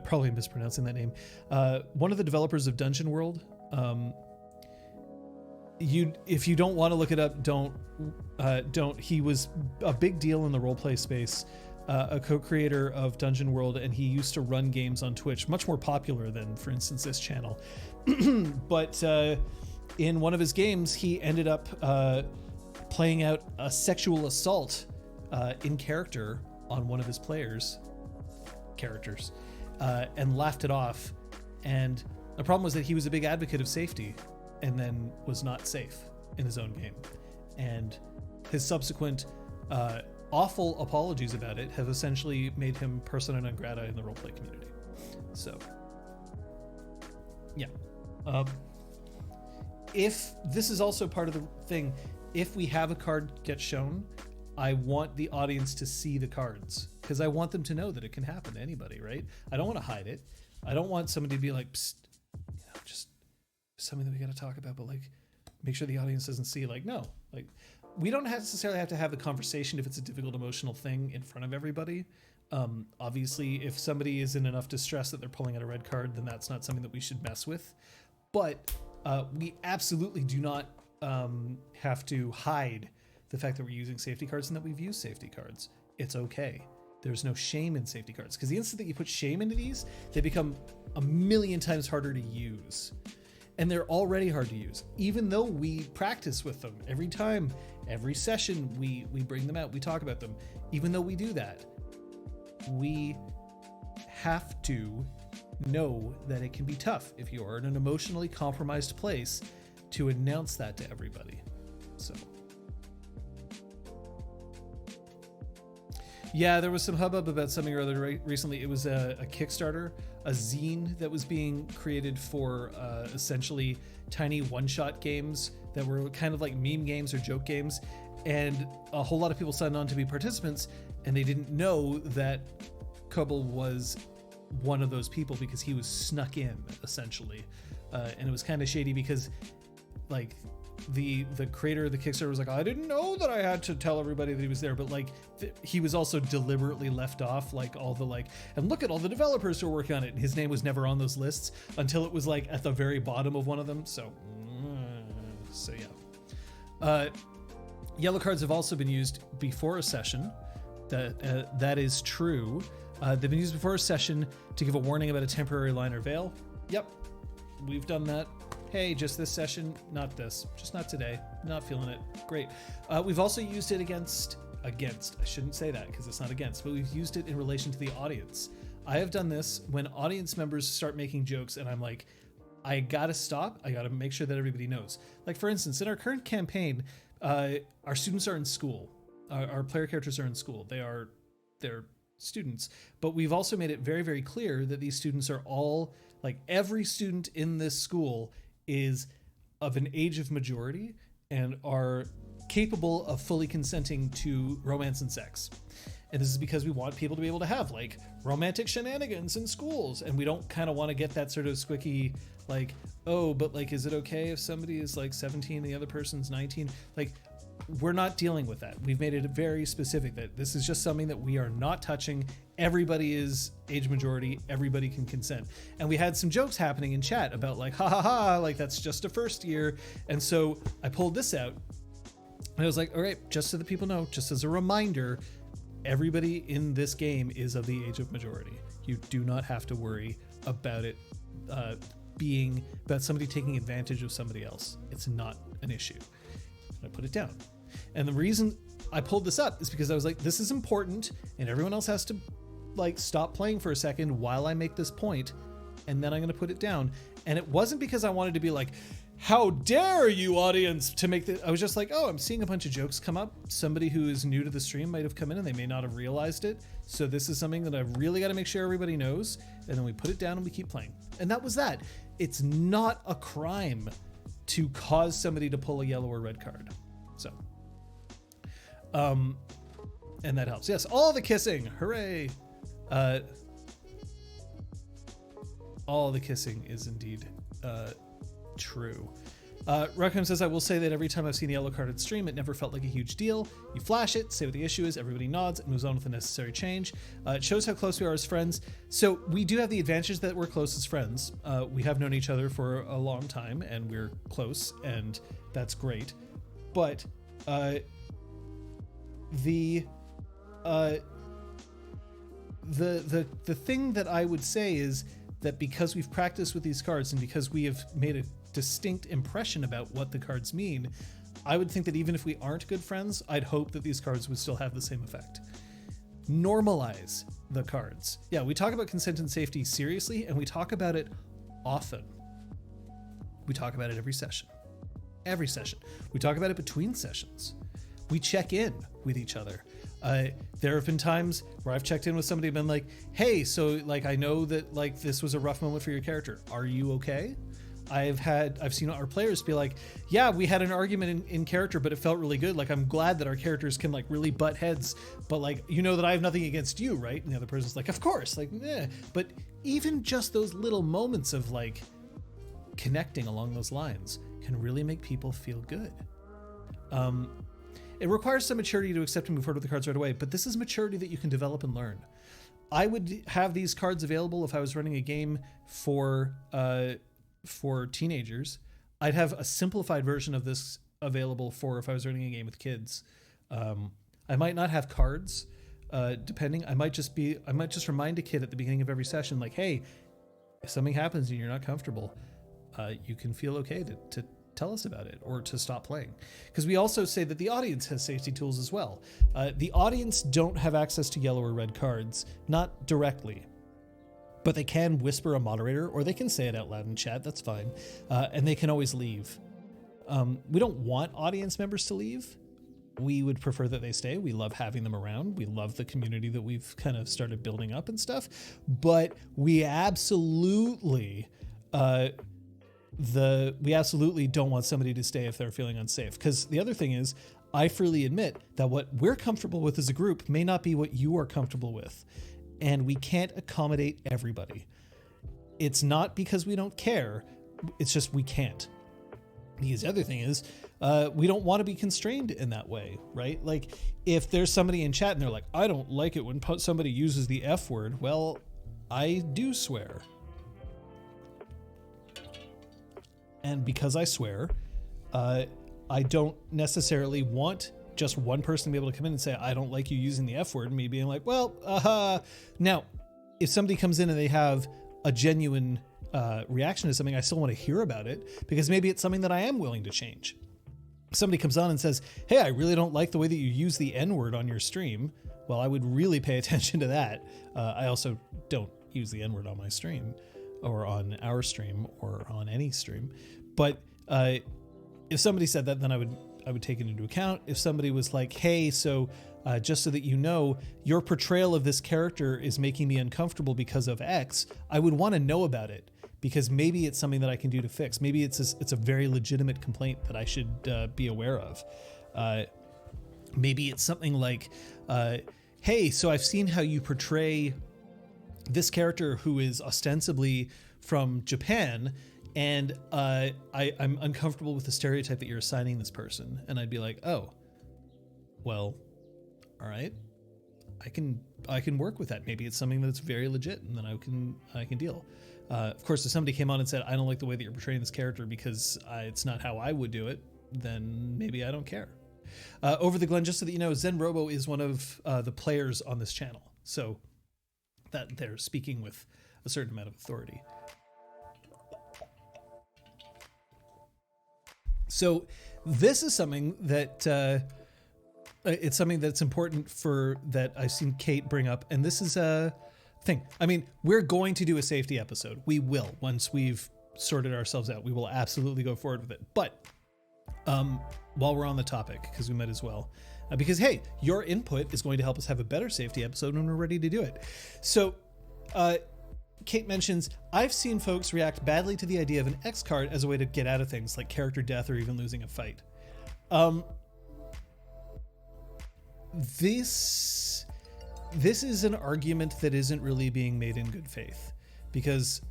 probably mispronouncing that name, one of the developers of Dungeon World. If you don't want to look it up, don't. He was a big deal in the roleplay space, a co-creator of Dungeon World, and he used to run games on Twitch, much more popular than, for instance, this channel. But in one of his games, he ended up playing out a sexual assault in character on one of his characters, and laughed it off. And the problem was that he was a big advocate of safety, and then was not safe in his own game. And his subsequent awful apologies about it have essentially made him persona non grata in the roleplay community. So, yeah. if this is also part of the thing, if we have a card get shown, I want the audience to see the cards because I want them to know that it can happen to anybody, right? I don't want to hide it. I don't want somebody to be like, psst, just something that we got to talk about, but like, make sure the audience doesn't see. Like, no, like, we don't necessarily have to have the conversation if it's a difficult emotional thing in front of everybody. Obviously, if somebody is in enough distress that they're pulling out a red card, then that's not something that we should mess with. But we absolutely do not have to hide the fact that we're using safety cards and that we've used safety cards. It's okay. There's no shame in safety cards, because the instant that you put shame into these, they become a million times harder to use. And they're already hard to use, even though we practice with them every time, every session we bring them out, we talk about them. Even though we do that, we have to know that it can be tough if you are in an emotionally compromised place to announce that to everybody. So yeah, there was some hubbub about something or other recently. It was a Kickstarter, a zine that was being created for essentially tiny one-shot games that were kind of like meme games or joke games. And a whole lot of people signed on to be participants, and they didn't know that Koble was one of those people because he was snuck in, essentially. And it was kind of shady because like the creator of the Kickstarter was like, I didn't know that I had to tell everybody that he was there, but like he was also deliberately left off, like all the like, and look at all the developers who are working on it, and his name was never on those lists until it was like at the very bottom of one of them. So yeah. Yellow cards have also been used before a session. That is true. They've been used before a session to give a warning about a temporary line or veil. Yep, we've done that. Hey, just this session, not this. Just not today. Not feeling it. Great. We've also used it against. I shouldn't say that because it's not against, but we've used it in relation to the audience. I have done this when audience members start making jokes and I'm like, I gotta stop. I gotta make sure that everybody knows. Like for instance, in our current campaign, our students are in school. Our player characters are in school. They're students, but we've also made it very, very clear that these students are all, like every student in this school is of an age of majority and are capable of fully consenting to romance and sex. And this is because we want people to be able to have like romantic shenanigans in schools. And we don't kind of want to get that sort of squicky, like, oh, but like, is it okay if somebody is like 17 and the other person's 19? Like, we're not dealing with that. We've made it very specific that this is just something that we are not touching. Everybody is age majority. Everybody can consent. And we had some jokes happening in chat about like, ha ha ha, like that's just a first year. And so I pulled this out and I was like, all right, just so that people know, just as a reminder, everybody in this game is of the age of majority. You do not have to worry about it being about somebody taking advantage of somebody else. It's not an issue. And I put it down. And the reason I pulled this up is because I was like, this is important and everyone else has to like stop playing for a second while I make this point, and then I'm going to put it down. And it wasn't because I wanted to be like, how dare you audience to make this. I was just like, oh, I'm seeing a bunch of jokes come up. Somebody who is new to the stream might have come in and they may not have realized it. So this is something that I've really got to make sure everybody knows. And then we put it down and we keep playing. And that was that. It's not a crime to cause somebody to pull a yellow or red card. So, and that helps. Yes, all the kissing, hooray. All the kissing is indeed true. Rackham says, I will say that every time I've seen a yellow carded stream, it never felt like a huge deal. You flash it, say what the issue is, everybody nods, and moves on with the necessary change. It shows how close we are as friends. So we do have the advantage that we're close as friends. We have known each other for a long time, and we're close, and that's great. But the thing that I would say is that because we've practiced with these cards and because we have made a distinct impression about what the cards mean, I would think that even if we aren't good friends, I'd hope that these cards would still have the same effect. Normalize the cards. Yeah, we talk about consent and safety seriously, and we talk about it often. We talk about it every session. Every session. We talk about it between sessions. We check in with each other. There have been times where I've checked in with somebody and been like, hey, so like I know that like this was a rough moment for your character. Are you okay? I've seen our players be like, yeah, we had an argument in character, but it felt really good. Like, I'm glad that our characters can like really butt heads, but like, you know that I have nothing against you, right? And the other person's like, of course, like, yeah. But even just those little moments of like connecting along those lines can really make people feel good. It requires some maturity to accept and move forward with the cards right away, but this is maturity that you can develop and learn. I would have these cards available if I was running a game for teenagers. I'd have a simplified version of this available for if I was running a game with kids. I might not have cards, depending. I might just remind a kid at the beginning of every session, like, hey, if something happens and you're not comfortable, you can feel okay to tell us about it or to stop playing. Because we also say that the audience has safety tools as well. The audience don't have access to yellow or red cards, not directly, but they can whisper a moderator or they can say it out loud in chat. That's fine. And they can always leave. We don't want audience members to leave. We would prefer that they stay. We love having them around. We love the community that we've kind of started building up and stuff, but we absolutely don't want somebody to stay if they're feeling unsafe. Because the other thing is, I freely admit that what we're comfortable with as a group may not be what you are comfortable with. And we can't accommodate everybody. It's not because we don't care. It's just we can't. Because the other thing is, we don't want to be constrained in that way, right? Like, if there's somebody in chat and they're like, I don't like it when somebody uses the F word. Well, I do swear. And because I swear, I don't necessarily want just one person to be able to come in and say, I don't like you using the F word, and me being like, well, now, if somebody comes in and they have a genuine reaction to something, I still want to hear about it, because maybe it's something that I am willing to change. If somebody comes on and says, hey, I really don't like the way that you use the N word on your stream, well, I would really pay attention to that. I also don't use the N word on my stream, or on our stream, or on any stream. But if somebody said that, then I would take it into account. If somebody was like, hey, so just so that you know, your portrayal of this character is making me uncomfortable because of X, I would want to know about it, because maybe it's something that I can do to fix. Maybe it's a very legitimate complaint that I should be aware of. Maybe it's something like, hey, so I've seen how you portray this character who is ostensibly from Japan, and I'm uncomfortable with the stereotype that you're assigning this person. And I'd be like, oh, well, all right, I can work with that. Maybe it's something that's very legit, and then I can deal. Of course, if somebody came on and said, I don't like the way that you're portraying this character because it's not how I would do it, then maybe I don't care. Over the Glen, just so that you know, Zen Robo is one of the players on this channel, so that they're speaking with a certain amount of authority. So this is something that it's something that's important that I've seen Kate bring up, and this is a thing. I mean, we're going to do a safety episode. We will, once we've sorted ourselves out. We will absolutely go forward with it. But while we're on the topic, because we might as well, because hey, your input is going to help us have a better safety episode when we're ready to do it. So Kate mentions, I've seen folks react badly to the idea of an X card as a way to get out of things like character death or even losing a fight. This is an argument that isn't really being made in good faith, because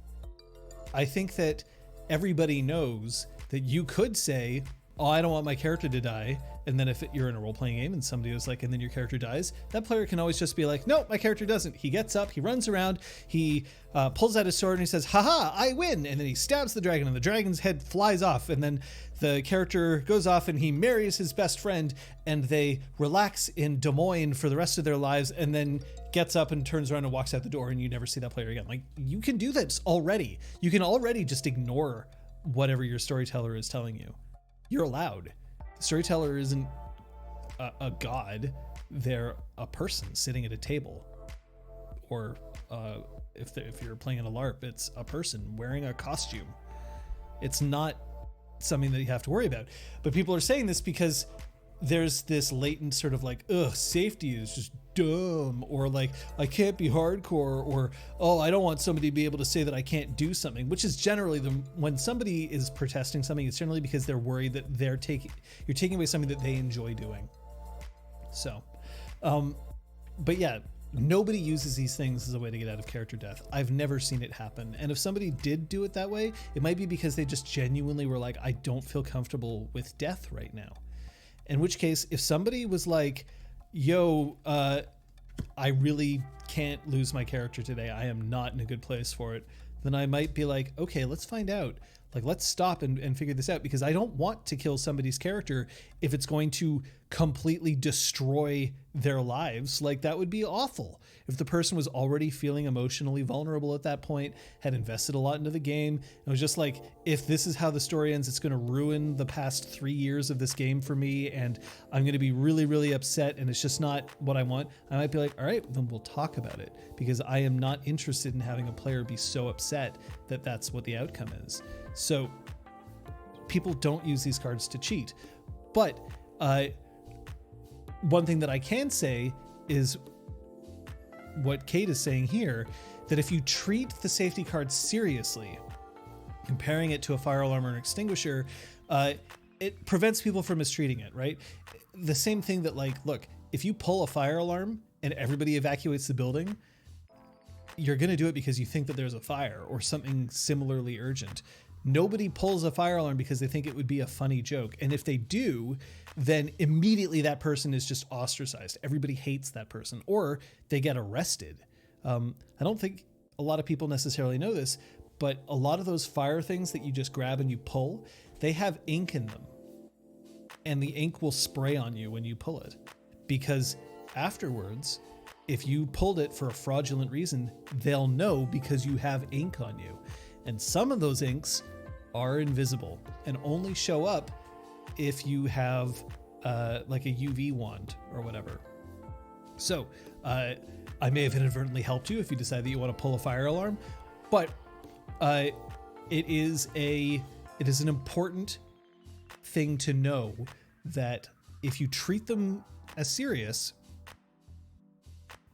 I think that everybody knows that you could say, oh, I don't want my character to die. And then if you're in a role-playing game and somebody was like, and then your character dies, that player can always just be like, no, my character doesn't. He gets up, he runs around, he pulls out his sword and he says, haha, I win. And then he stabs the dragon and the dragon's head flies off. And then the character goes off and he marries his best friend and they relax in Des Moines for the rest of their lives, and then gets up and turns around and walks out the door, and you never see that player again. Like, you can do this already. You can already just ignore whatever your storyteller is telling you. You're allowed. The storyteller isn't a god. They're a person sitting at a table. Or if you're playing in a LARP, it's a person wearing a costume. It's not something that you have to worry about. But people are saying this because there's this latent sort of like, ugh, safety is just dumb, or like, I can't be hardcore, or, oh, I don't want somebody to be able to say that I can't do something, which is generally when somebody is protesting something, it's generally because they're worried that you're taking away something that they enjoy doing. So, but yeah, nobody uses these things as a way to get out of character death. I've never seen it happen. And if somebody did do it that way, it might be because they just genuinely were like, I don't feel comfortable with death right now. In which case, if somebody was like, yo, I really can't lose my character today, I am not in a good place for it, then I might be like, okay, let's find out. Like, let's stop and figure this out, because I don't want to kill somebody's character if it's going to completely destroy their lives. Like, that would be awful. If the person was already feeling emotionally vulnerable at that point, had invested a lot into the game, and was just like, if this is how the story ends, it's going to ruin the past 3 years of this game for me, and I'm going to be really, really upset, and it's just not what I want, I might be like, all right, then we'll talk about it, because I am not interested in having a player be so upset that that's what the outcome is. So people don't use these cards to cheat. But one thing that I can say is what Kate is saying here, that if you treat the safety card seriously, comparing it to a fire alarm or an extinguisher, it prevents people from mistreating it, right? The same thing that, like, look, if you pull a fire alarm and everybody evacuates the building, you're going to do it because you think that there's a fire or something similarly urgent. Nobody pulls a fire alarm because they think it would be a funny joke. And if they do, then immediately that person is just ostracized. Everybody hates that person, or they get arrested. I don't think a lot of people necessarily know this, but a lot of those fire things that you just grab and you pull, they have ink in them. And the ink will spray on you when you pull it. Because afterwards, if you pulled it for a fraudulent reason, they'll know because you have ink on you. And some of those inks are invisible and only show up if you have like a UV wand or whatever. So I may have inadvertently helped you if you decide that you want to pull a fire alarm, but it is an important thing to know that if you treat them as serious,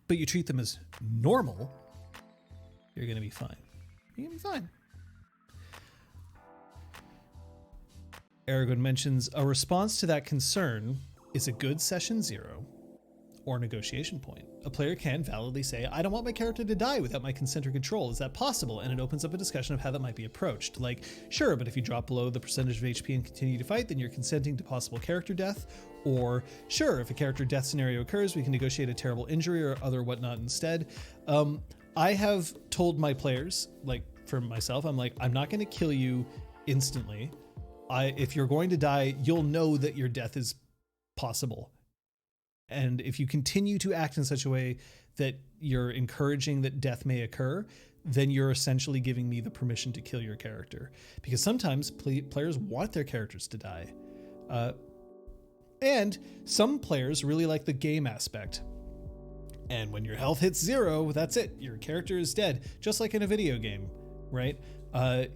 but you treat them as normal, you're going to be fine. You're going to be fine. Aragorn mentions a response to that concern is a good session 0 or negotiation point. A player can validly say, I don't want my character to die without my consent or control. Is that possible? And it opens up a discussion of how that might be approached. Like, sure, but if you drop below the percentage of HP and continue to fight, then you're consenting to possible character death. Or, sure, if a character death scenario occurs, we can negotiate a terrible injury or other whatnot instead. I have told my players, like for myself, I'm like, I'm not going to kill you instantly. If you're going to die, you'll know that your death is possible. And if you continue to act in such a way that you're encouraging that death may occur, then you're essentially giving me the permission to kill your character. Because sometimes players want their characters to die. And some players really like the game aspect. And when your health hits 0, that's it. Your character is dead, just like in a video game, right?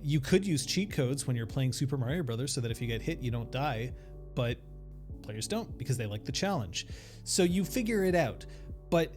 You could use cheat codes when you're playing Super Mario Brothers so that if you get hit, you don't die, but players don't because they like the challenge. So you figure it out. But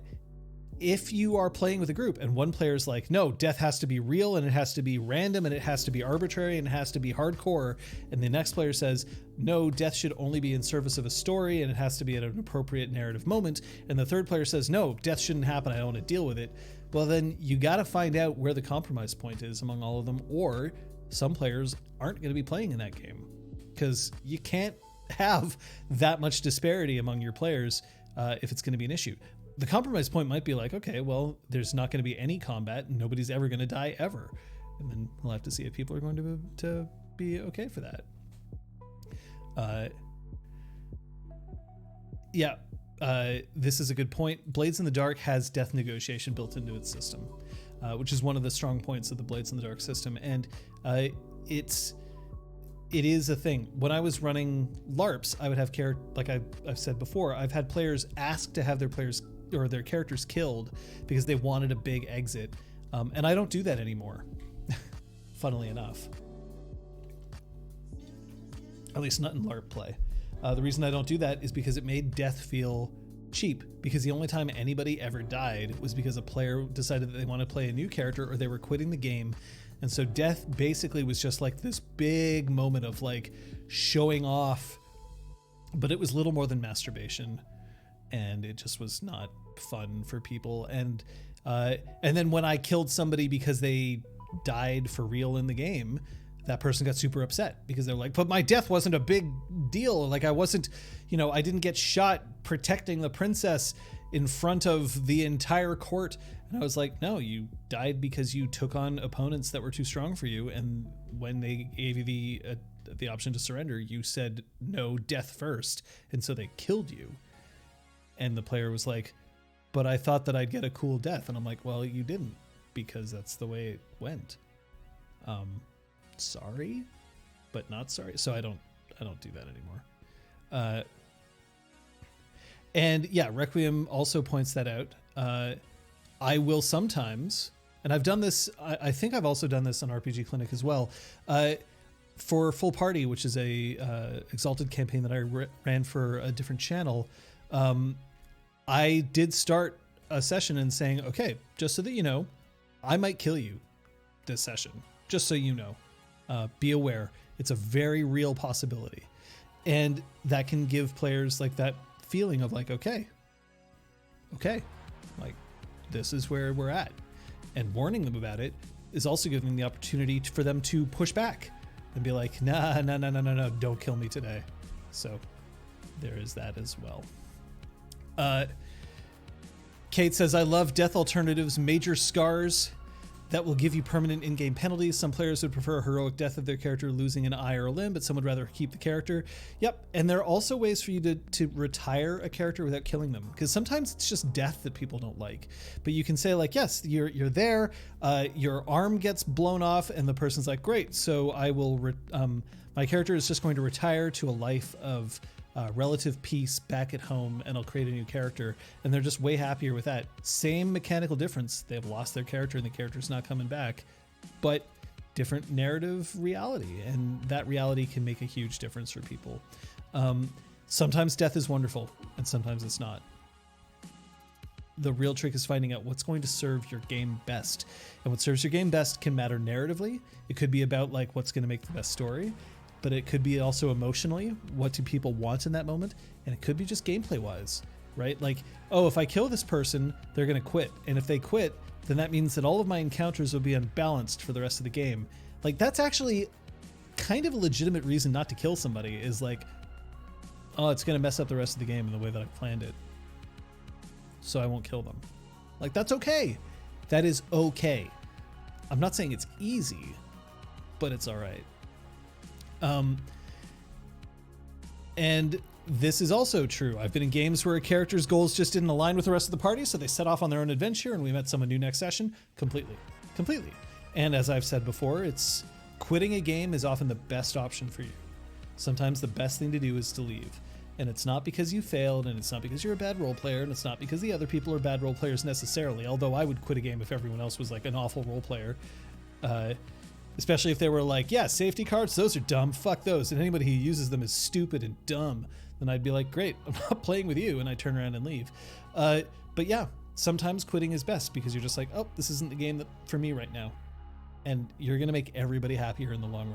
if you are playing with a group and one player's like, no, death has to be real and it has to be random and it has to be arbitrary and it has to be hardcore, and the next player says, no, death should only be in service of a story and it has to be at an appropriate narrative moment, and the third player says, no, death shouldn't happen, I don't want to deal with it, well then you got to find out where the compromise point is among all of them, or some players aren't going to be playing in that game, because you can't have that much disparity among your players if it's going to be an issue. The compromise point might be like, okay, well, there's not going to be any combat and nobody's ever going to die ever. And then we'll have to see if people are going to be okay for that. This is a good point. Blades in the Dark has death negotiation built into its system, which is one of the strong points of the Blades in the Dark system. And it is a thing. When I was running LARPs, I would have like I've said before, I've had players ask to have their characters killed because they wanted a big exit. And I don't do that anymore, funnily enough. At least not in LARP play. The reason I don't do that is because it made death feel cheap, because the only time anybody ever died was because a player decided that they want to play a new character or they were quitting the game. And so death basically was just like this big moment of like showing off, but it was little more than masturbation, and it just was not fun for people. And then when I killed somebody because they died for real in the game, that person got super upset because they're like, but my death wasn't a big deal. Like I wasn't, I didn't get shot protecting the princess in front of the entire court. And I was like, no, you died because you took on opponents that were too strong for you. And when they gave you the option to surrender, you said no, death first. And so they killed you. And the player was like, but I thought that I'd get a cool death. And I'm like, well, you didn't, because that's the way it went. Sorry, but not sorry. So I don't do that anymore. And yeah, Requiem also points that out. I will sometimes, and I've done this, I think I've also done this on RPGClinic as well, for Full Party, which is a Exalted campaign that I ran for a different channel. I did start a session and saying, okay, just so that you know, I might kill you this session, just so you know. Be aware, it's a very real possibility. And that can give players like that feeling of like, okay, like this is where we're at. And warning them about it is also giving them the opportunity for them to push back and be like, no, don't kill me today. So there is that as well. Kate says, I love death alternatives, major scars that will give you permanent in-game penalties. Some players would prefer a heroic death of their character losing an eye or a limb, but some would rather keep the character. Yep, and there are also ways for you to retire a character without killing them, because sometimes it's just death that people don't like. But you can say like, yes, you're there, your arm gets blown off, and the person's like, great, so I will, my character is just going to retire to a life of relative peace back at home, and I'll create a new character, and they're just way happier with that. Same mechanical difference. They've lost their character and the character's not coming back, but different narrative reality, and that reality can make a huge difference for people. Sometimes death is wonderful and sometimes it's not. The real trick is finding out what's going to serve your game best, and what serves your game best can matter narratively. It could be about like what's going to make the best story, but it could be also emotionally, what do people want in that moment? And it could be just gameplay wise, right? Like, oh, if I kill this person, they're gonna quit. And if they quit, then that means that all of my encounters will be unbalanced for the rest of the game. Like, that's actually kind of a legitimate reason not to kill somebody, is like, oh, it's gonna mess up the rest of the game in the way that I planned it, so I won't kill them. Like, that's okay. That is okay. I'm not saying it's easy, but it's all right. And this is also true. I've been in games where a character's goals just didn't align with the rest of the party, so they set off on their own adventure and we met someone new next session. Completely. And as I've said before, it's quitting a game is often the best option for you. Sometimes the best thing to do is to leave. And it's not because you failed, and it's not because you're a bad role player, and it's not because the other people are bad role players necessarily, although I would quit a game if everyone else was like an awful role player. Especially if they were like, yeah, safety cards, those are dumb, fuck those, and anybody who uses them is stupid and dumb. Then I'd be like, great, I'm not playing with you, and I turn around and leave. But yeah, sometimes quitting is best because you're just like, oh, this isn't the game for me right now. And you're gonna make everybody happier in the long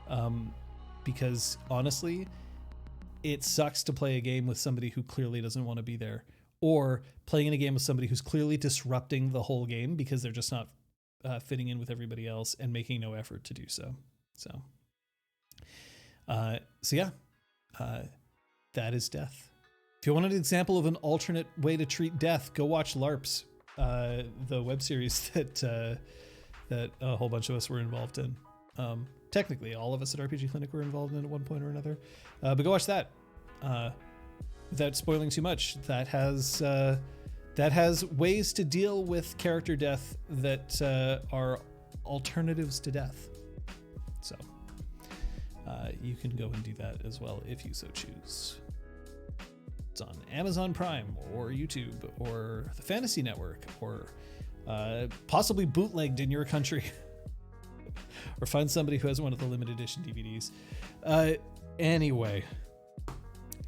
run. Because honestly, it sucks to play a game with somebody who clearly doesn't want to be there, or playing in a game with somebody who's clearly disrupting the whole game because they're just not fitting in with everybody else and making no effort to do so. So yeah, that is death. If you want an example of an alternate way to treat death, go watch LARPs, the web series that a whole bunch of us were involved in. Technically, all of us at RPGClinic were involved in at one point or another. But go watch that. Without spoiling too much, that has ways to deal with character death that are alternatives to death. So you can go and do that as well if you so choose. It's on Amazon Prime or YouTube or the Fantasy Network or possibly bootlegged in your country. Or find somebody who has one of the limited edition DVDs. Anyway,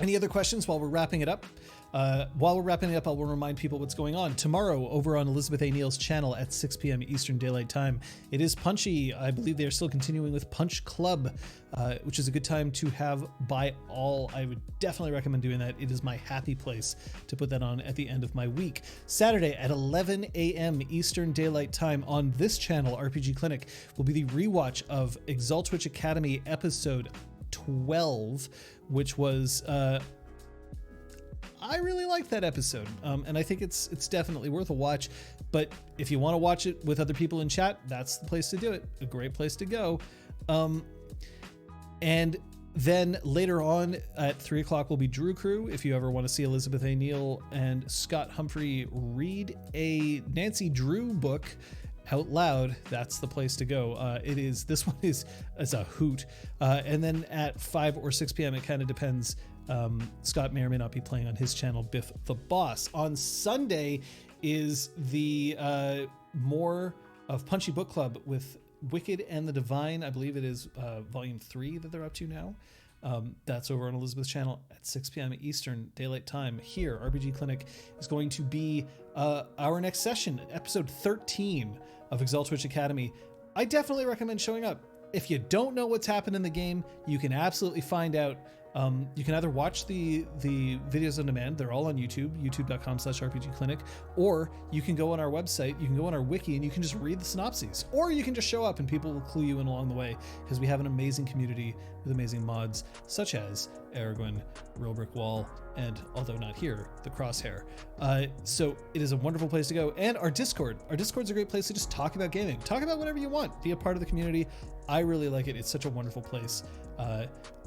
Any other questions while we're wrapping it up? While we're wrapping it up, I will remind people what's going on. Tomorrow, over on Elizabeth A. Neal's channel at 6 p.m. Eastern Daylight Time, it is Punchy. I believe they are still continuing with Punch Club, which is a good time to have by all. I would definitely recommend doing that. It is my happy place to put that on at the end of my week. Saturday at 11 a.m. Eastern Daylight Time on this channel, RPG Clinic, will be the rewatch of Exaltwitch Academy episode 12, which was I really liked that episode, and I think it's definitely worth a watch. But if you want to watch it with other people in chat, that's the place to do it. A great place to go. And then later on at 3 o'clock will be Drew Crew. If you ever want to see Elizabeth A. Neal and Scott Humphrey read a Nancy Drew book out loud, that's the place to go. This one is a hoot. And then at 5 or 6 p.m., it kind of depends. Scott may or may not be playing on his channel, Biff the Boss. On Sunday is the more of Punchy Book Club with Wicked and the Divine. I believe it is volume 3 that they're up to now. That's over on Elizabeth's channel at 6 p.m. Eastern Daylight Time. Here, RPG Clinic is going to be our next session, episode 13 of Exaltwitch Academy. I definitely recommend showing up. If you don't know what's happened in the game, you can absolutely find out. You can either watch the videos on demand, they're all on YouTube, youtube.com/RPGclinic, or you can go on our website, you can go on our wiki, and you can just read the synopses, or you can just show up and people will clue you in along the way, because we have an amazing community with amazing mods, such as Aragorn, Real Brick Wall, and, although not here, the Crosshair. So it is a wonderful place to go. And our Discord. Our Discord's a great place to just talk about gaming. Talk about whatever you want. Be a part of the community. I really like it. It's such a wonderful place.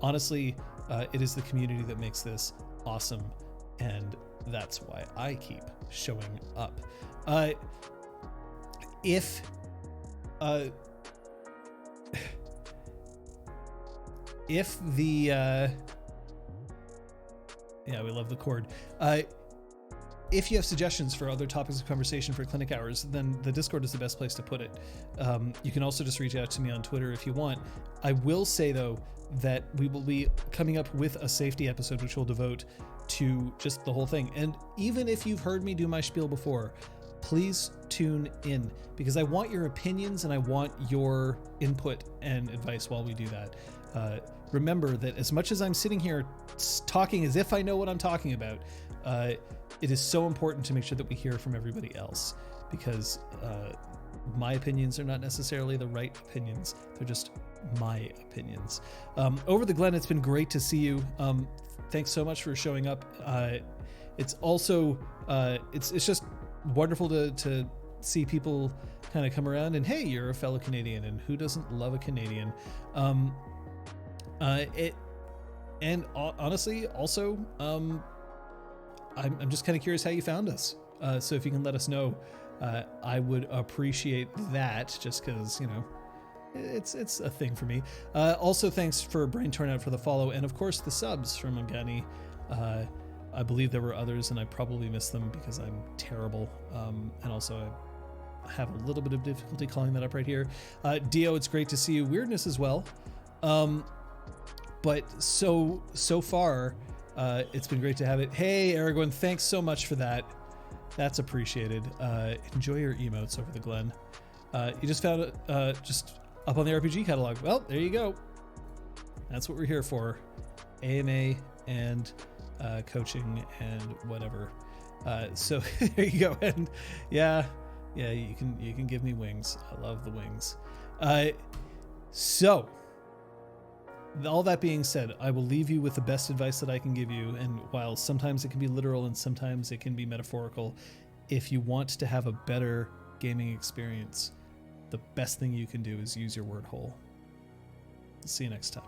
Honestly, it is the community that makes this awesome, and that's why I keep showing up. If the yeah, we love the chord. If you have suggestions for other topics of conversation for clinic hours, then the Discord is the best place to put it. You can also just reach out to me on Twitter if you want. I will say, though, that we will be coming up with a safety episode, which we'll devote to just the whole thing. And even if you've heard me do my spiel before, please tune in, because I want your opinions and I want your input and advice while we do that. Remember that as much as I'm sitting here talking as if I know what I'm talking about, it is so important to make sure that we hear from everybody else, because my opinions are not necessarily the right opinions. They're just my opinions. Over the Glen, it's been great to see you. Thanks so much for showing up. It's also, it's just wonderful to see people kind of come around and, hey, you're a fellow Canadian, and who doesn't love a Canadian? And honestly, also, I'm just kind of curious how you found us. So if you can let us know, I would appreciate that, just because, you know, it's a thing for me. Also, thanks for Brain Turnout for the follow, and of course the subs from Mangani. I believe there were others, and I probably missed them because I'm terrible. And also I have a little bit of difficulty calling that up right here. Dio, it's great to see you. Weirdness as well. But so far, it's been great to have it. Hey, Aragorn, thanks so much for that. That's appreciated. Enjoy your emotes over the Glen. You just found it just up on the RPG catalog. Well, there you go. That's what we're here for. AMA and coaching and whatever. So there you go. And yeah, you can give me wings. I love the wings. So all that being said, I will leave you with the best advice that I can give you. And while sometimes it can be literal and sometimes it can be metaphorical, if you want to have a better gaming experience, the best thing you can do is use your word hole. See you next time.